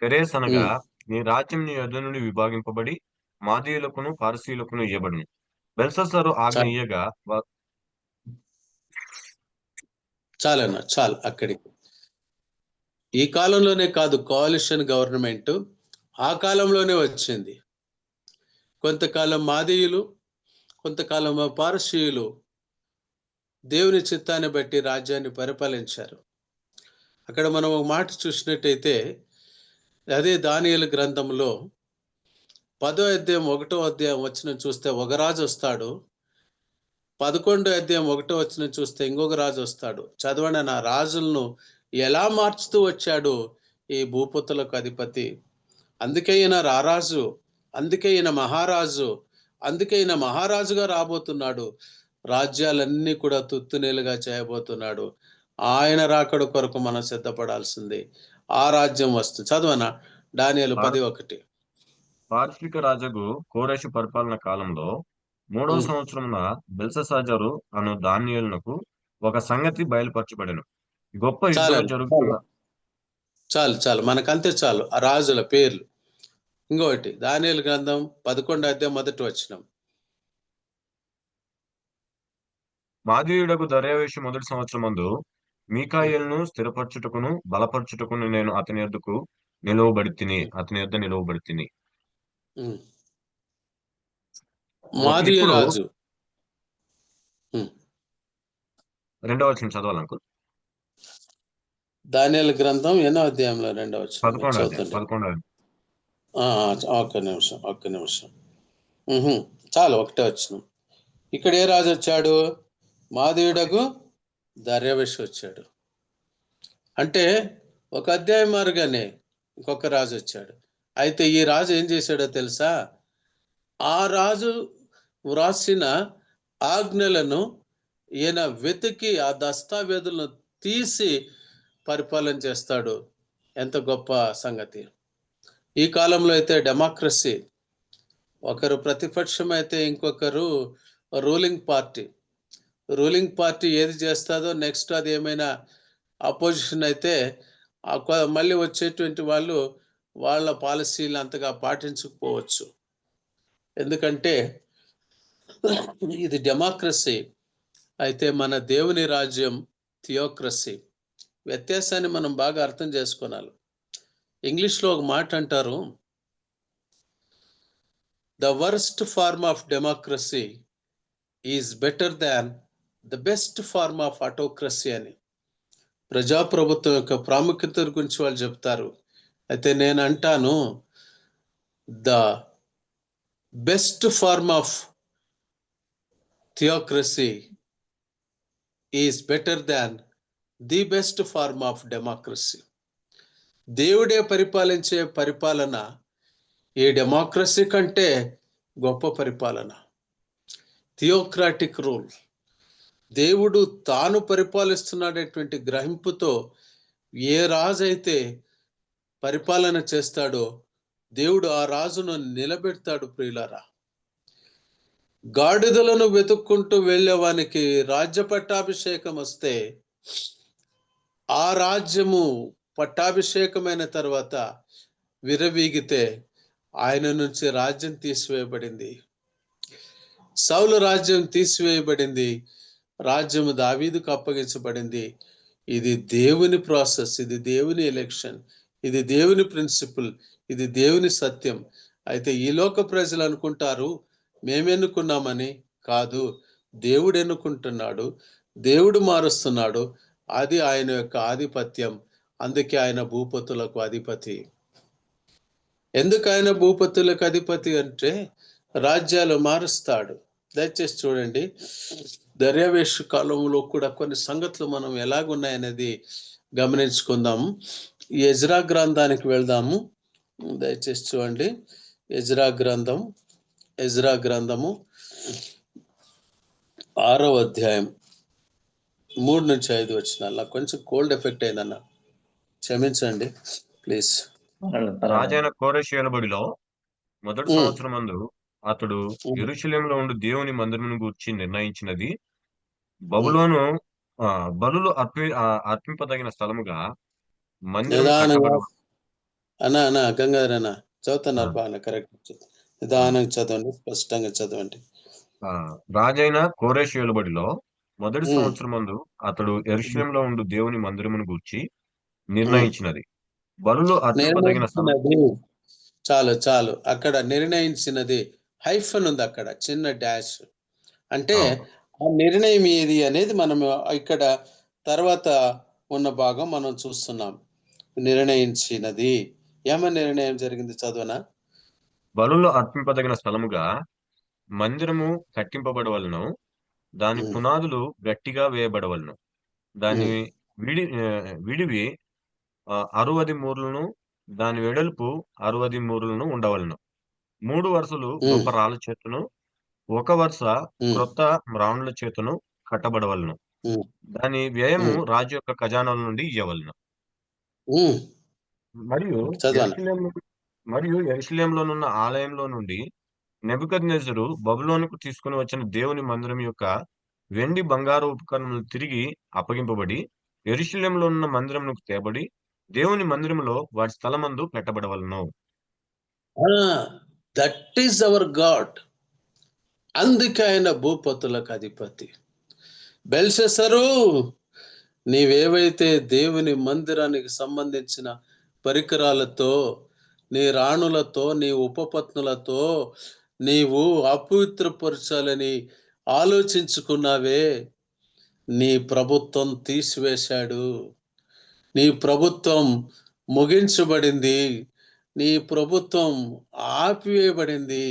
Speaker 3: పెరేస్ అనగా నీ రాజ్యం నీ యొద్ద నుండి విభాగింపబడి మాదీయులకును పారసీయులకును ఇయ్యబడును. బెల్షస్సరు ఆజ్ఞ ఇయ్యగా
Speaker 1: చాలన్నా, చాలు అక్కడికి. ఈ కాలంలోనే కాదు, కోalition గవర్నమెంట్ ఆ కాలంలోనే వచ్చింది. కొంతకాలం మాదీయులు, కొంతకాలం పారసీయులు దేవుని చిత్తాన్ని బట్టి రాజ్యాన్ని పరిపాలించారు. అక్కడ మనం ఒక మాట చూసినట్టయితే అదే దానియేలు గ్రంథంలో 10వ అధ్యాయం 1వ అధ్యాయం వచనం చూస్తే ఒక రాజు వస్తాడు. 11వ అధ్యాయం 1వ వచనం చూస్తే ఇంకొక రాజు వస్తాడు. చదవండి, నా రాజులను ఎలా మార్చుతూ వచ్చాడు ఈ భూపతులకు అధిపతి. అందుకే ఈయన రారాజు, అందుకే ఈయన మహారాజు, అందుకే ఈయన మహారాజుగా రాబోతున్నాడు. రాజ్యాలన్నీ కూడా తుత్తునేలుగా చేయబోతున్నాడు. ఆయన రాకడ కొరకు మనం సిద్ధపడాల్సింది. ఆ రాజ్యం వస్తుంది. చదవనా దానియేలు 10:1.
Speaker 3: పార్శ్విక రాజుకు కోరెషు పరిపాలన కాలంలో 3వ సంవత్సరమున బెల్షస్సాజరు అను దానియేలునకు ఒక సంగతి బయలుపరచబడెను. గొప్ప యుద్ధము జరుగుతున్న
Speaker 1: చాలు మనకంతే చాలు ఆ రాజుల పేర్లు. ఇంకొకటి దానియేలు గ్రంథం 11వ అధ్యాయం 1వ వచనం.
Speaker 3: మాదీయుడకు దర్యావేషు మొదటి సంవత్సరమందు మీకాయేలును స్థిరపరచుటకును బలపరచుటకును నేను అతని యొద్ద నిలువబడితిని.
Speaker 1: మాదీయ
Speaker 3: ఇప్పుడు
Speaker 1: రాజు
Speaker 3: 2వ వచనం చదవాలనుకో.
Speaker 1: దానియేలు గ్రంథం ఎన్నో అధ్యాయంలో 2వ వచనం
Speaker 3: 11వ.
Speaker 1: ఒక్క నిమిషం. చాలు, 1వ వచనం. ఇక్కడ ఏ రాజు వచ్చాడు? మాదీయుడకు దర్యావేషు వచ్చాడు. అంటే ఒక అధ్యాయం మారుగానే ఇంకొక రాజు వచ్చాడు. అయితే ఈ రాజు ఏం చేశాడో తెలుసా? ఆ రాజు వ్రాసిన ఆజ్ఞలను ఈయన వెతికి ఆ దస్తావేజులను తీసి పరిపాలన చేస్తాడు. ఎంత గొప్ప సంగతి! ఈ కాలంలో అయితే డెమోక్రసీ, ఒకరు ప్రతిపక్షం అయితే ఇంకొకరు రూలింగ్ పార్టీ ఏది చేస్తుందో నెక్స్ట్ అది ఏమైనా అపోజిషన్ అయితే మళ్ళీ వచ్చేటువంటి వాళ్ళు వాళ్ళ పాలసీలు అంతగా పాటించకపోవచ్చు. ఎందుకంటే ఇది డెమోక్రసీ. అయితే మన దేవుని రాజ్యం థియోక్రసీ. వ్యత్యాసాన్ని మనం బాగా అర్థం చేసుకోవాలి. ఇంగ్లీష్లో ఒక మాట అంటారు, the worst form of democracy is better than the best form of autocracy అని. ప్రజాప్రభుత్వం యొక్క ప్రాముఖ్యత గురించి వాళ్ళు చెప్తారు. అయితే నేను అంటాను, the best form of theocracy is better than the best form of democracy. దేవుడే పరిపాలించే పరిపాలన ఈ డెమోక్రసీ కంటే గొప్ప పరిపాలన. Theocratic rule. దేవుడు తాను పరిపాలిస్తున్నాడేటువంటి గ్రహింపుతో ఏ రాజు అయితే పరిపాలన చేస్తాడో దేవుడు ఆ రాజును నిలబెడతాడు. ప్రియులారా, గాడిదలను వెతుక్కుంటూ వెళ్ళేవానికి రాజ్య పట్టాభిషేకం వస్తే ఆ రాజ్యము పట్టాభిషేకమైన తర్వాత విరవీగితే ఆయన నుంచి రాజ్యం తీసివేయబడింది. సౌలు రాజ్యం తీసివేయబడింది, రాజ్యము దావీదుకు అప్పగించబడింది. ఇది దేవుని ప్రాసెస్, ఇది దేవుని ఎలక్షన్, ఇది దేవుని ప్రిన్సిపల్, ఇది దేవుని సత్యం. అయితే ఈ లోక ప్రజలు అనుకుంటారు మేమెన్నుకున్నామని. కాదు, దేవుడు ఎన్నుకుంటున్నాడు, దేవుడు మారుస్తున్నాడు. అది ఆయన యొక్క ఆధిపత్యం. అందుకే ఆయన భూపతులకు అధిపతి. ఎందుకు ఆయన భూపతులకు అధిపతి అంటే రాజ్యాలు మారుస్తాడు. దయచేసి చూడండి, దర్యావేషు కాలంలో కూడా కొన్ని సంగతులు మనం ఎలాగున్నాయనేది గమనించుకుందాం. ఎజ్రా గ్రంథానికి వెళ్దాము. దయచేసి చూడండి, ఎజ్రా గ్రంథము 6వ అధ్యాయం 3 నుంచి 5 వచనాలు. నాకు కొంచెం కోల్డ్ ఎఫెక్ట్ అయిందన్న, క్షమించండి ప్లీజ్.
Speaker 3: రాజైన కోరెషు ఏలుబడిలో మొదటి సంవత్సరమందు అతడు యెరూషలేములో ఉండు దేవుని మందిరమును గూర్చి నిర్ణయించినది బబులోను బలులు అర్పింపదగిన స్థలముగా మందిరం
Speaker 1: అన్నా గంగాధర్ అన్న చదువుతున్నారు బాగా కరెక్ట్. నిదానంగా చదవండి, స్పష్టంగా చదవండి.
Speaker 3: రాజైన కోరెషు ఏలుబడిలో మొదటి సంవత్సరమందు అతడు యెరూషలేములో ఉండు దేవుని మందిరమును గూర్చి నిర్ణయించినది బలులు అర్పింపదగిన
Speaker 1: చాలు అక్కడ నిర్ణయించినది హైఫన్ ఉంది, అక్కడ చిన్న డాష్. అంటే ఆ నిర్ణయం ఏది అనేది మనం ఇక్కడ తర్వాత ఉన్న భాగం మనం చూస్తున్నాం. నిర్ణయించినది ఏమని నిర్ణయం జరిగింది చదవనా?
Speaker 3: బలులు అర్పింపదగిన స్థలముగా మందిరము కట్టింపబడవలను, దాని
Speaker 1: ఉమ్,
Speaker 3: పునాదులు గట్టిగా వేయబడవలను, దాని
Speaker 1: ఉమ్,
Speaker 3: విడివి 60 మూరలను, దాని వెడల్పు 60 మూరలను ఉండవలను. 3 వరుసలు
Speaker 1: ఉమ్,
Speaker 3: గొప్ప రాళ్ళ చేతను, ఒక వరుస
Speaker 1: ఉమ్,
Speaker 3: క్రొత్త రాండ్ల చేతను కట్టబడవలను.
Speaker 1: ఉమ్,
Speaker 3: దాని వ్యయము
Speaker 1: ఉమ్,
Speaker 3: రాజు యొక్క ఖజానాల నుండి ఇయ్యవలను.
Speaker 1: ఉమ్.
Speaker 3: మరియు
Speaker 1: చదవనా?
Speaker 3: యెరూషలేము మరియు యెరూషలేములోనున్న ఆలయంలో నుండి నెబుకద్నెజరు బబులోనుకు తీసుకుని వచ్చిన దేవుని మందిరం యొక్క వెండి బంగారు ఉపకరణములు తిరిగి అప్పగింపబడి, యెరూషలేములో ఉన్న మందిరమునకు తేబడి, దేవుని మందిరములో వాటి స్థలమందు పెట్టబడవలను.
Speaker 1: That is our God. అందుకే ఆయన భూపతులకు అధిపతి. బెల్షస్సరు, నీవేవైతే దేవుని మందిరానికి సంబంధించిన పరికరాలతో, నీ రాణులతో, నీ ఉపపత్నులతో నీవు అపవిత్రపరచాలని ఆలోచించుకున్నావే, నీ ప్రభుత్వం తీసివేశాడు. నీ ప్రభుత్వం ముగించబడింది. నీ ప్రభుత్వం ఆపివేయబడింది.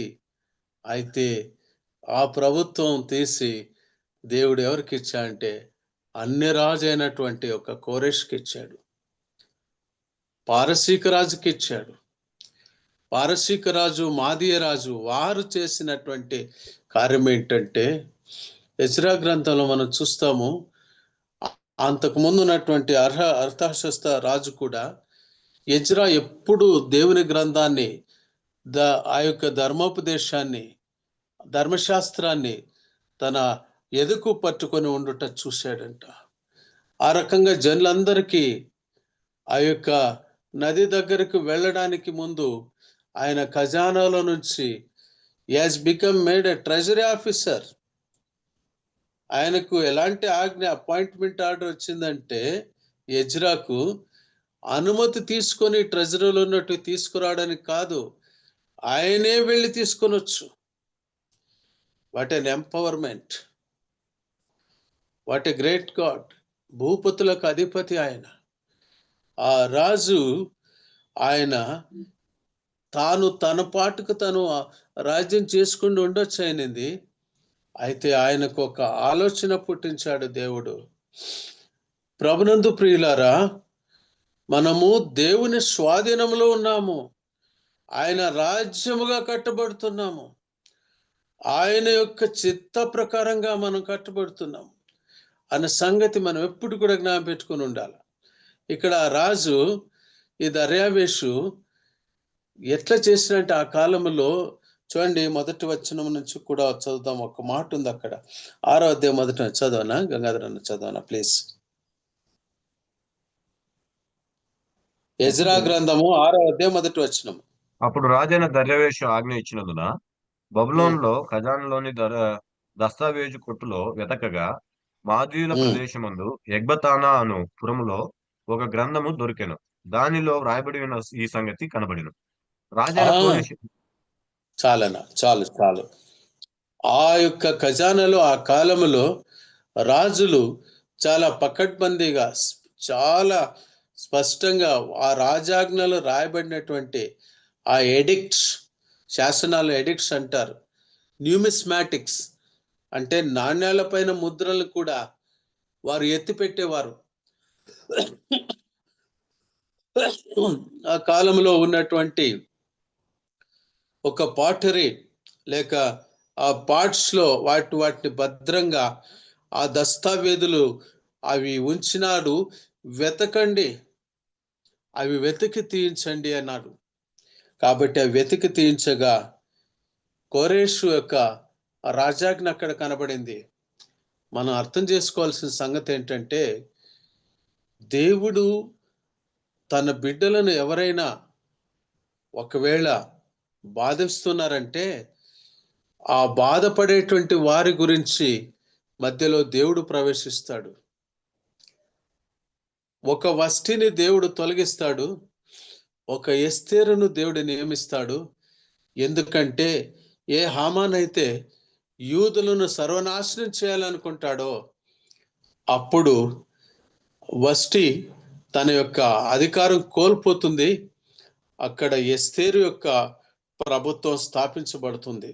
Speaker 1: అయితే ఆ ప్రభుత్వం తీసి దేవుడు ఎవరికి ఇచ్చా అంటే అన్య రాజు అయినటువంటి ఒక కోరెష్కి ఇచ్చాడు. పారసీక రాజుకి ఇచ్చాడు. పారసీక రాజు, మాదీయ రాజు వారు చేసినటువంటి కార్యం ఏంటంటే, ఎజ్రా గ్రంథంలో మనం చూస్తాము, అంతకు ముందు ఉన్నటువంటి అర్తహషస్త రాజు కూడా ఎజ్రా ఎప్పుడు దేవుని గ్రంథాన్ని, ఆ యొక్క ధర్మోపదేశాన్ని, ధర్మశాస్త్రాన్ని తన ఎదుకు పట్టుకొని ఉండుట చూశాడంట. ఆ రకంగా జనులందరికీ ఆ యొక్క నది దగ్గరకు వెళ్ళడానికి ముందు ఆయన ఖజానాలో నుంచి as become made a treasury officer. ఆయనకు ఎలాంటి ఆజ్ఞ, అపాయింట్మెంట్ ఆర్డర్ వచ్చిందంటే, ఎజ్రాకు అనుమతి తీసుకొని ట్రెజరీలో ఉన్నట్టు తీసుకురావడానికి కాదు, ఆయనే వెళ్ళి తీసుకొనొచ్చు. What an empowerment, what a great God. భూపతులకు అధిపతి ఆయన. ఆ రాజు ఆయన తాను తన పాటుకు తను రాజ్యం చేసుకుని ఉండొచ్చు అయినది. అయితే ఆయనకు ఒక ఆలోచన పుట్టించాడు దేవుడు. ప్రభునందు ప్రియులారా, మనము దేవుని స్వాధీనంలో ఉన్నాము. ఆయన రాజ్యముగా కట్టబడుతున్నాము. ఆయన యొక్క చిత్త ప్రకారంగా మనం కట్టబడుతున్నాం అన్న సంగతి మనం ఎప్పుడు కూడా జ్ఞాపకం పెట్టుకుని ఉండాలి. ఇక్కడ రాజు ఈ దర్యావేషు ఎట్లా చేసినట్టు ఆ కాలంలో చూడండి, మొదటి వచనం నుంచి కూడా చదువుదాం. ఒక మాట ఉంది అక్కడ, 6వ అధ్యాయం మొదట. చదవనా గంగాధర్ అన్న? చదవనా ప్లీజ్. ఎజ్రా గ్రంథము 6వ అధ్యాయం మొదటి వచనం.
Speaker 3: అప్పుడు రాజైన దర్యావేషు ఆజ్ఞ ఇచ్చినందున బబులోనులో ఖజానాలోని దస్తావేజు కొట్టులో వెతకగా, మాదీయుల ప్రదేశమందు ఎగ్బతానా అను పురములో ఒక గ్రంథము దొరికెను. దానిలో వ్రాయబడి ఉన్న ఈ సంగతి కనబడెను. రాజైన కోరెషు
Speaker 1: చాలనా? చాలు. ఆ యొక్క ఖజానాలో ఆ కాలంలో రాజులు చాలా పకడ్బందీగా, చాలా స్పష్టంగా ఆ రాజాజ్ఞలు రాయబడినటువంటి ఆ ఎడిక్ట్స్, శాసనాలు ఎడిక్ట్స్ అంటారు. న్యూమిస్మాటిక్స్ అంటే నాణ్యాల పైన ముద్రలు కూడా వారు ఎత్తి పెట్టేవారు. ఆ కాలంలో ఉన్నటువంటి ఒక పాటరీ లేక ఆ పార్ట్స్ లో వాటిని భద్రంగా ఆ దస్తావేజులు అవి ఉంచినాడు. వెతకండి, అవి వెతికి తీయించండి అన్నాడు. కాబట్టి అవి వెతికి తీయించగా కోరేషు యొక్క రాజాజ్ఞ అక్కడ కనబడింది. మనం అర్థం చేసుకోవాల్సిన సంగతి ఏంటంటే, దేవుడు తన బిడ్డలను ఎవరైనా ఒకవేళ బాధిస్తున్నారంటే, ఆ బాధపడేటువంటి వారి గురించి మధ్యలో దేవుడు ప్రవేశిస్తాడు. ఒక వష్టిని దేవుడు తొలగిస్తాడు, ఒక ఎస్తేరును దేవుడు నియమిస్తాడు. ఎందుకంటే ఏ హామాన్ అయితే యూదులను సర్వనాశనం చేయాలనుకుంటాడో అప్పుడు వష్టి తన యొక్క అధికారం కోల్పోతుంది. అక్కడ ఎస్తేరు యొక్క ప్రభుత్వం స్థాపించబడుతుంది.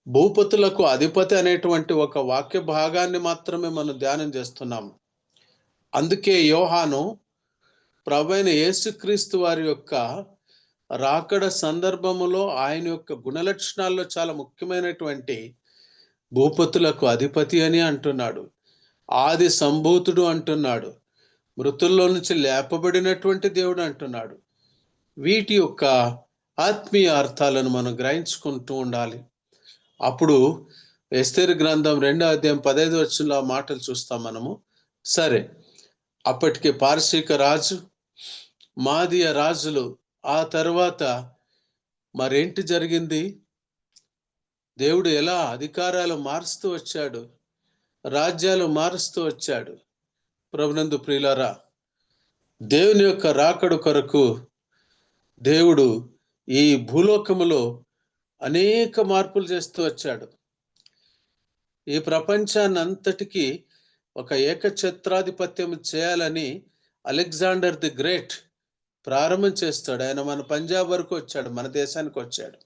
Speaker 1: భూపతులకు అధిపతి అనేటువంటి ఒక వాక్య భాగాన్ని మాత్రమే మనం ధ్యానం చేస్తున్నాం. అందుకే యోహాను ప్రభువైన యేసుక్రీస్తు వారి యొక్క రాకడ సందర్భములో ఆయన యొక్క గుణలక్షణాల్లో చాలా ముఖ్యమైనటువంటి భూపతులకు అధిపతి అని అంటున్నాడు, ఆది సంభూతుడు అంటున్నాడు, మృతుల్లో నుంచి లేపబడినటువంటి దేవుడు అంటున్నాడు. వీటి యొక్క ఆత్మీయ అర్థాలను మనం గ్రహించుకుంటూ ఉండాలి. అప్పుడు ఎస్తేరు గ్రంథం 2వ అధ్యాయం 15వ వచనంలో మాటలు చూస్తాం మనము. సరే, అప్పటికి పారసీక రాజు, మాదియ రాజులు, ఆ తర్వాత మరేంటి జరిగింది? దేవుడు ఎలా అధికారాలు మారుస్తూ వచ్చాడు, రాజ్యాలు మారుస్తూ వచ్చాడు. ప్రభునందు ప్రియులారా, దేవుని యొక్క రాకడ కొరకు దేవుడు ఈ భూలోకములో అనేక మార్పులు చేస్తూ వచ్చాడు. ఈ ప్రపంచాన్ని అంతటికీ ఒక ఏకఛత్రాధిపత్యం చేయాలని అలెగ్జాండర్ ది గ్రేట్ ప్రారంభం చేస్తాడు. ఆయన మన పంజాబ్ వరకు వచ్చాడు, మన దేశానికి వచ్చాడు.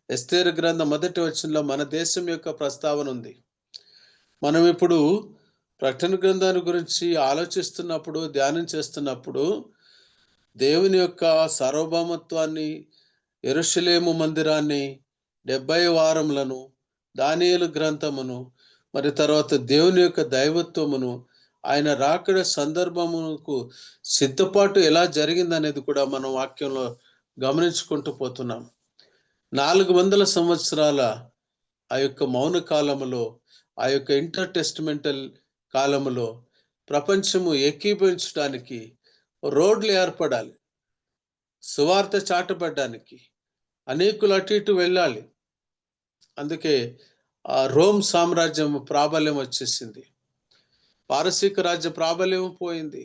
Speaker 1: ఎస్తేరు గ్రంథం 1వ వచనంలో మన దేశం యొక్క ప్రస్తావన ఉంది. మనం ఇప్పుడు ప్రకటన గ్రంథాన్ని గురించి ఆలోచిస్తున్నప్పుడు, ధ్యానం చేస్తున్నప్పుడు దేవుని యొక్క సార్వభౌమత్వాన్ని, యెరూషలేము మందిరాన్ని, 70 వారములను, దానియేలు గ్రంథమును, మరి తర్వాత దేవుని యొక్క దైవత్వమును, ఆయన రాకడ సందర్భమునకు సిద్ధపాటు ఎలా జరిగిందనేది కూడా మనం వాక్యంలో గమనించుకుంటూ పోతున్నాం. 400 సంవత్సరాల ఆ యొక్క మౌన కాలములో, ఆ యొక్క ఇంటర్ టెస్టిమెంటల్ కాలములో ప్రపంచము ఏకీభవించడానికి రోడ్లు ఏర్పడాలి, సువార్త చాటబడ్డానికి అనేకులు అటు ఇటు వెళ్ళాలి. అందుకే ఆ రోమ్ సామ్రాజ్యం ప్రాబల్యం వచ్చేసింది, పారసీక రాజ్య ప్రాబల్యం పోయింది,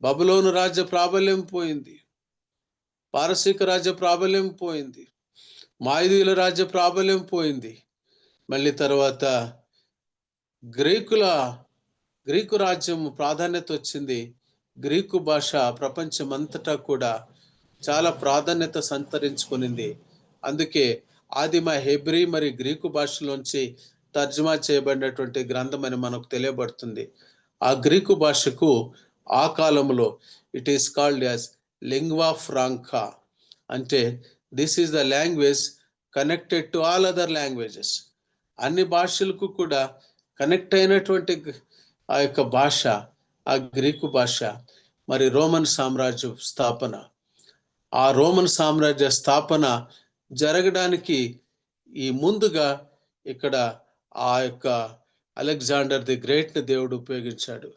Speaker 1: బబులోను రాజ్య ప్రాబల్యం పోయింది, పారసీక రాజ్య ప్రాబల్యం పోయింది, మాయిదీయుల రాజ్య ప్రాబల్యం పోయింది. మళ్ళీ తర్వాత గ్రీకు రాజ్యం ప్రాధాన్యత వచ్చింది. గ్రీకు భాష ప్రపంచమంతటా కూడా చాలా ప్రాధాన్యత సంతరించుకునింది. అందుకే ఆదిమ హెబ్రీ మరి గ్రీకు భాషలోంచి తర్జుమా చేయబడినటువంటి గ్రంథం అని మనకు తెలియబడుతుంది. ఆ గ్రీకు భాషకు ఆ కాలంలో ఇట్ ఈస్ కాల్డ్ యాజ్ లింగ్వా ఫ్రాంకా, అంటే this is the language connected to all other languages. అన్ని భాషలకు కూడా కనెక్ట్ అయినటువంటి ఆ యొక్క భాష ఆ గ్రీకు భాష. మరి రోమన్ సామ్రాజ్య స్థాపన, ఆ రోమన్ సామ్రాజ్య స్థాపన జరగడానికి ఈ ముందుగా ఇక్కడ ఆ యొక్క అలెగ్జాండర్ ది గ్రేట్ని దేవుడు ఉపయోగించాడు.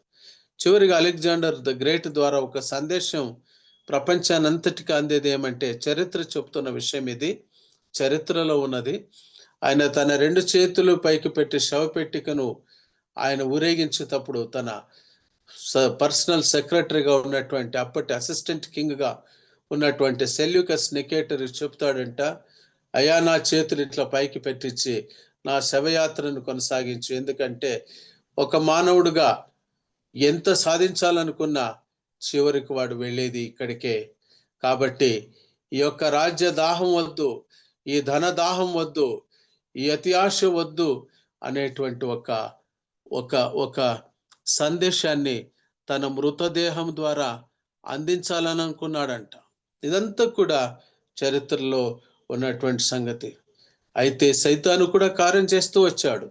Speaker 1: చివరిగా అలెగ్జాండర్ ది గ్రేట్ ద్వారా ఒక సందేశం ప్రపంచానంతటికి అందేది ఏమంటే, చరిత్ర చెప్తున్న విషయం ఇది, చరిత్రలో ఉన్నది. ఆయన తన 2 చేతులు పైకి పెట్టి శవపెట్టికను ఆయన ఊరేగించేటప్పుడు తన పర్సనల్ సెక్రటరీగా ఉన్నటువంటి అప్పటి అసిస్టెంట్ కింగ్గా ఉన్నటువంటి సెల్యూకస్ నికేటర్ చెప్తాడంట, అయ్యా నా చేతులు ఇట్లా పైకి పెట్టించి నా శవయాత్రను కొనసాగించు. ఎందుకంటే ఒక మానవుడుగా ఎంత సాధించాలనుకున్నా చివరికి వాడు వెళ్ళేది ఇక్కడికే. కాబట్టి ఈ యొక్క రాజ్య దాహం వద్దు, ఈ ధన దాహం వద్దు, ఈ అతి ఆశ వద్దు అనేటువంటి ఒక సందేశాన్ని తన మృతదేహం ద్వారా అందించాలని అనుకున్నాడంట. ఇదంతా కూడా చరిత్రలో ఉన్నటువంటి సంగతి. అయితే సైతాను కూడా కార్యం చేస్తూ వచ్చాడు.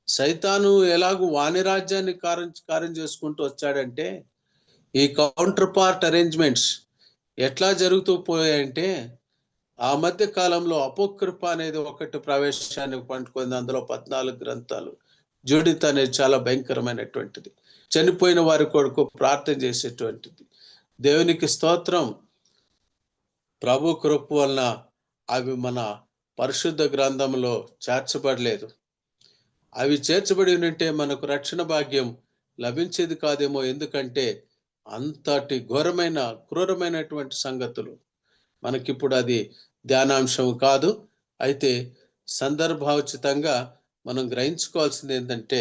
Speaker 1: సైతాను ఎలాగూ వాణి రాజ్యాన్ని కార్యం చేసుకుంటూ వచ్చాడంటే, ఈ కౌంటర్ పార్ట్ అరేంజ్మెంట్స్ ఎట్లా జరుగుతూ పోయాయంటే, ఆ మధ్య కాలంలో అపోక్రిఫ అనేది ఒకటి ప్రవేశాన్ని పండుకుంది. అందులో 14 గ్రంథాలు. జూడిత్ అనేది చాలా భయంకరమైనటువంటిది, చనిపోయిన వారి కొరకు ప్రార్థన చేసేటువంటిది. దేవునికి స్తోత్రం, ప్రభు కృప వలన అవి మన పరిశుద్ధ గ్రంథంలో చేర్చబడలేదు. అవి చేర్చబడి ఉంటే మనకు రక్షణ భాగ్యం లభించేది కాదేమో. ఎందుకంటే అంతటి ఘోరమైన క్రూరమైనటువంటి సంగతులు. మనకిప్పుడు అది ధ్యానాంశం కాదు. అయితే సందర్భోచితంగా మనం గ్రహించుకోవాల్సింది ఏంటంటే,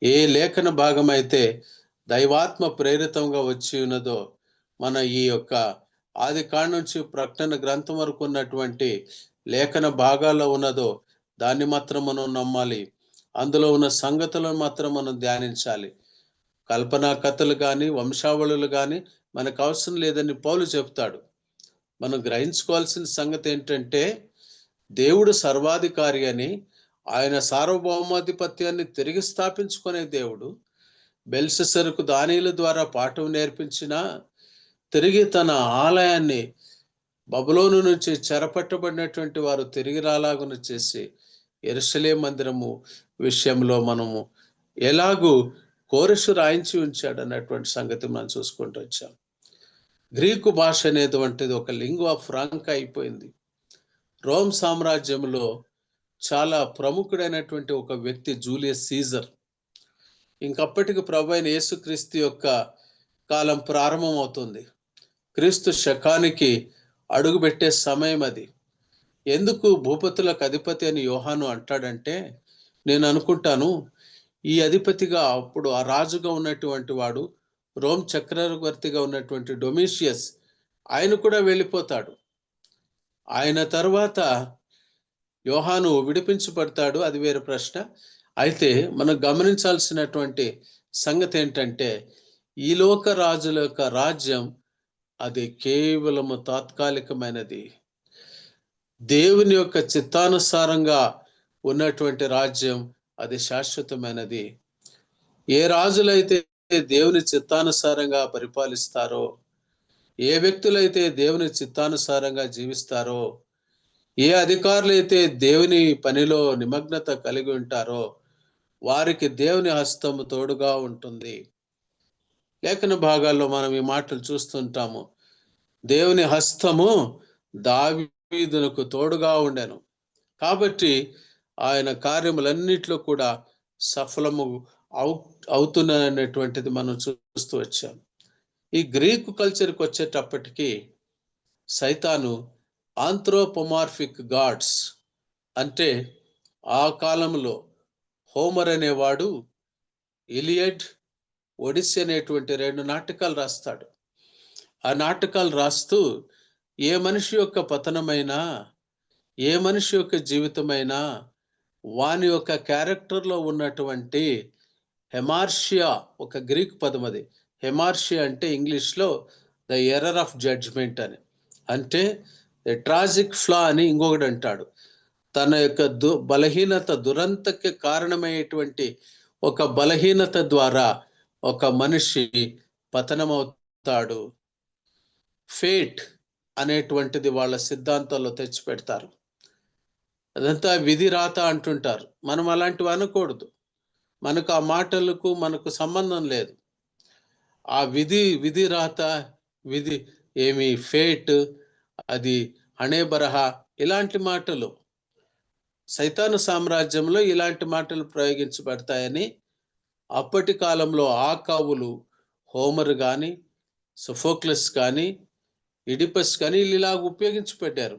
Speaker 1: ఏ లేఖన భాగం అయితే దైవాత్మ ప్రేరితంగా వచ్చి ఉన్నదో, మన ఈ యొక్క ఆది కాండ నుంచి ప్రకటన గ్రంథం వరకు ఉన్నటువంటి లేఖన భాగాల్లో ఉన్నదో దాన్ని మాత్రం మనం నమ్మాలి. అందులో ఉన్న సంగతులను మాత్రం మనం ధ్యానించాలి. కల్పనా కథలు కానీ, వంశావళులు కానీ మనకు అవసరం లేదని పౌలు చెప్తాడు. మనం గ్రహించుకోవాల్సిన సంగతి ఏంటంటే, దేవుడు సర్వాధికారి అని, ఆయన సార్వభౌమాధిపత్యాన్ని తిరిగి స్థాపించుకునే దేవుడు. బెల్షస్సరుకు దానియేలు ద్వారా పాఠం నేర్పించిన, తిరిగి తన ఆలయాన్ని బబులోను నుంచి చెరపట్టబడినటువంటి వారు తిరిగి రాలాగున చేసి, యెరూషలేము మందిరము విషయంలో మనము ఎలాగూ కోరెషు రాయించి ఉంచాడు అన్నటువంటి సంగతి మనం చూసుకుంటూ వచ్చాం. గ్రీకు భాష అనేటువంటిది ఒక లింగ్వా ఫ్రాంకా అయిపోయింది. రోమ్ సామ్రాజ్యంలో చాలా ప్రముఖుడైనటువంటి ఒక వ్యక్తి జూలియస్ సీజర్. ఇంకప్పటికి ప్రభువైన యేసుక్రీస్తు యొక్క కాలం ప్రారంభం అవుతుంది. క్రీస్తు శకానికి అడుగుపెట్టే సమయం అది. ఎందుకు భూపతులకు అధిపతి అని యోహాను అంటాడంటే, నేను అనుకుంటాను ఈ అధిపతిగా అప్పుడు ఆ రాజుగా ఉన్నటువంటి వాడు, రోమ్ చక్రవర్తిగా ఉన్నటువంటి డొమిషియస్, ఆయన కూడా వెళ్ళిపోతాడు. ఆయన తర్వాత యోహాను విడిపించబడతాడు, అది వేరే ప్రశ్న. అయితే మనం గమనించాల్సినటువంటి సంగతి ఏంటంటే, ఈ లోక రాజుల యొక్క రాజ్యం అది కేవలము తాత్కాలికమైనది. దేవుని యొక్క చిత్తానుసారంగా ఉన్నటువంటి రాజ్యం అది శాశ్వతమైనది. ఏ రాజులైతే దేవుని చిత్తానుసారంగా పరిపాలిస్తారో, ఏ వ్యక్తులైతే దేవుని చిత్తానుసారంగా జీవిస్తారో, ఏ అధికారులైతే దేవుని పనిలో నిమగ్నత కలిగి ఉంటారో, వారికి దేవుని హస్తము తోడుగా ఉంటుంది. లేఖన భాగాల్లో మనం ఈ మాటలు చూస్తుంటాము. దేవుని హస్తము దావీదునకు తోడుగా ఉండెను, కాబట్టి ఆయన కార్యములన్నిట్లో కూడా సఫలము అవుతున్నటువంటిది మనం చూస్తూ వచ్చాం. ఈ గ్రీకు కల్చర్కి వచ్చేటప్పటికి సైతాను ఆంథ్రోపోమార్ఫిక్ గాడ్స్ అంటే, ఆ కాలంలో హోమర్ అనేవాడు ఇలియడ్, ఒడిస్సీ అనేటువంటి 2 నాటకాలు రాస్తాడు. ఆ నాటకాలు రాస్తూ ఏ మనిషి యొక్క పతనమైనా, ఏ మనిషి యొక్క జీవితమైనా వాని యొక్క క్యారెక్టర్లో ఉన్నటువంటి హెమార్షియా, ఒక గ్రీక్ పదం అది. హెమార్షియా అంటే ఇంగ్లీష్లో ద ఎర్రర్ ఆఫ్ జడ్జ్మెంట్ అని, అంటే ద ట్రాజిక్ ఫ్లా అని ఇంకొకటి అంటాడు. తన యొక్క బలహీనత, దురంతకి కారణమయ్యేటువంటి ఒక బలహీనత ద్వారా ఒక మనిషి పతనమవుతాడు. ఫేట్ అనేటువంటిది వాళ్ళ సిద్ధాంతాల్లో తెచ్చిపెడతారు. అదంతా విధి రాత అంటుంటారు. మనం అలాంటివి అనకూడదు. మనకు ఆ మాటలకు మనకు సంబంధం లేదు. ఆ విధి రాత, విధి ఏమి, ఫేట్, అది అనే బరహ, ఇలాంటి మాటలు సైతాను సామ్రాజ్యంలో ఇలాంటి మాటలు ప్రయోగించబడతాయని అప్పటి కాలంలో ఆ కవులు, హోమర్ కానీ, సోఫోక్లస్ కానీ, ఇడిపస్ కానీ ఇలాగ ఉపయోగించబడ్డారు.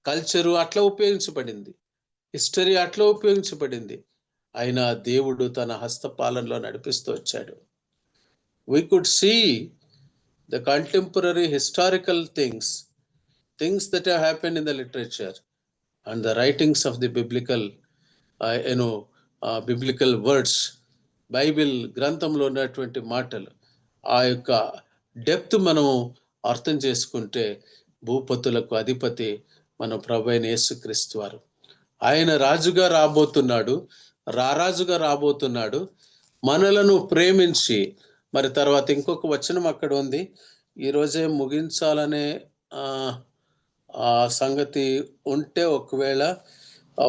Speaker 1: కల్చరు అట్లా ఉపయోగించబడింది, హిస్టరీ అట్లా ఉపయోగించబడింది. అయినా దేవుడు తన హస్తపాలనలో నడిపిస్తూ వచ్చాడు. We could see the contemporary historical things that have happened in the literature and the writings of the biblical biblical words. Bible గ్రంథంలో ఉన్నటువంటి మాటలు, ఆ యొక్క డెప్త్ మనము అర్థం చేసుకుంటే, భూపతులకు అధిపతి మన ప్రభువైన యేసుక్రీస్తు వారు. ఆయన రాజుగా రాబోతున్నాడు, రారాజుగా రాబోతున్నాడు. మనలను ప్రేమించి, మరి తర్వాత ఇంకొక వచనం అక్కడ ఉంది, ఈరోజే ముగించాలనే ఆ సంగతి ఉంటే, ఒకవేళ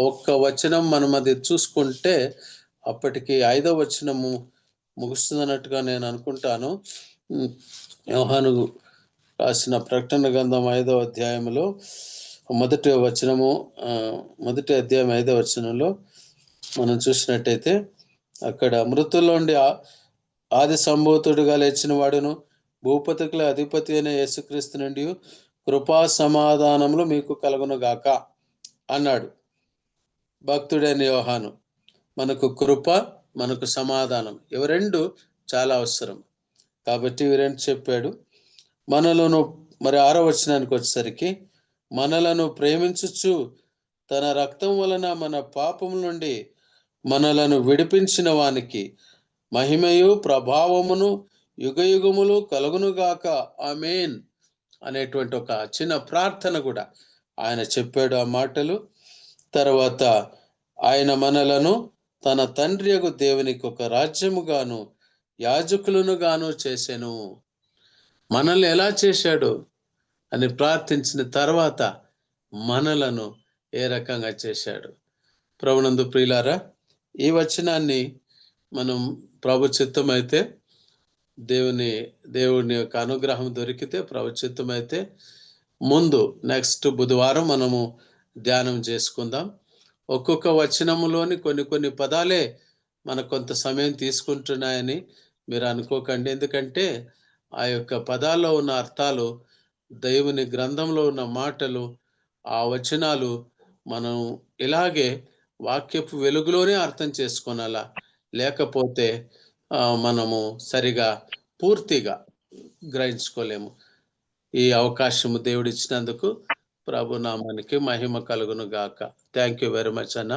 Speaker 1: ఒక్క వచనం మనం అది చూసుకుంటే అప్పటికి 5వ వచనము ముగుస్తున్నట్టుగా నేను అనుకుంటాను. యోహాను రాసిన ప్రకటన గ్రంథం 5వ అధ్యాయంలో మొదటి అధ్యాయం 5వ వచనంలో మనం చూసినట్టయితే, అక్కడ మృతుల్లో ఉండి ఆది సంభూతుడుగా లేచిన వాడును భూపతుల అధిపతి అయిన యేసుక్రీస్తు నుండి కృపా సమాధానములు మీకు కలుగును గాక అన్నాడు. భక్తుడైన యోహాను. మనకు కృప, మనకు సమాధానం, ఇవి రెండు చాలా అవసరం. కాబట్టి ఇవి రెండు చెప్పాడు. మనలను మరి 6వ వచనానికి వచ్చేసరికి, మనలను ప్రేమించుచు తన రక్తం వలన మన పాపం నుండి మనలను విడిపించిన వానికి మహిమయు ప్రభావమును యుగయుగములు కలుగునుగాక, ఆమేన్ అనేటువంటి ఒక చిన్న ప్రార్థన కూడా ఆయన చెప్పాడు ఆ మాటలు. తర్వాత ఆయన మనలను తన తండ్రి యగు దేవునికి ఒక రాజ్యముగాను యాజకులను గాను చేసెను. మనల్ని ఎలా చేశాడు అని ప్రార్థించిన తర్వాత మనలను ఏ రకంగా చేశాడు. ప్రభునందు ప్రియులారా, ఈ వచనాన్ని మనం ప్రభు చిత్తమైతే, దేవుని యొక్క అనుగ్రహం దొరికితే, ప్రభు చిత్తమైతే ముందు నెక్స్ట్ బుధవారం మనము ధ్యానం చేసుకుందాం. ఒక్కొక్క వచనములోని కొన్ని పదాలే మనకు కొంత సమయం తీసుకుంటున్నాయని మీరు అనుకోకండి. ఎందుకంటే ఆ యొక్క పదాల్లో ఉన్న అర్థాలు, దేవుని గ్రంథంలో ఉన్న మాటలు, ఆ వచనాలు మనం ఇలాగే వాక్యపు వెలుగులోనే అర్థం చేసుకోనాలా, లేకపోతే మనము సరిగా పూర్తిగా గ్రహించుకోలేము. ఈ అవకాశము దేవుడు ఇచ్చినందుకు ప్రభు నామానికి మహిమ కలుగును గాక. థ్యాంక్ యూ వెరీ మచ్ అన్న.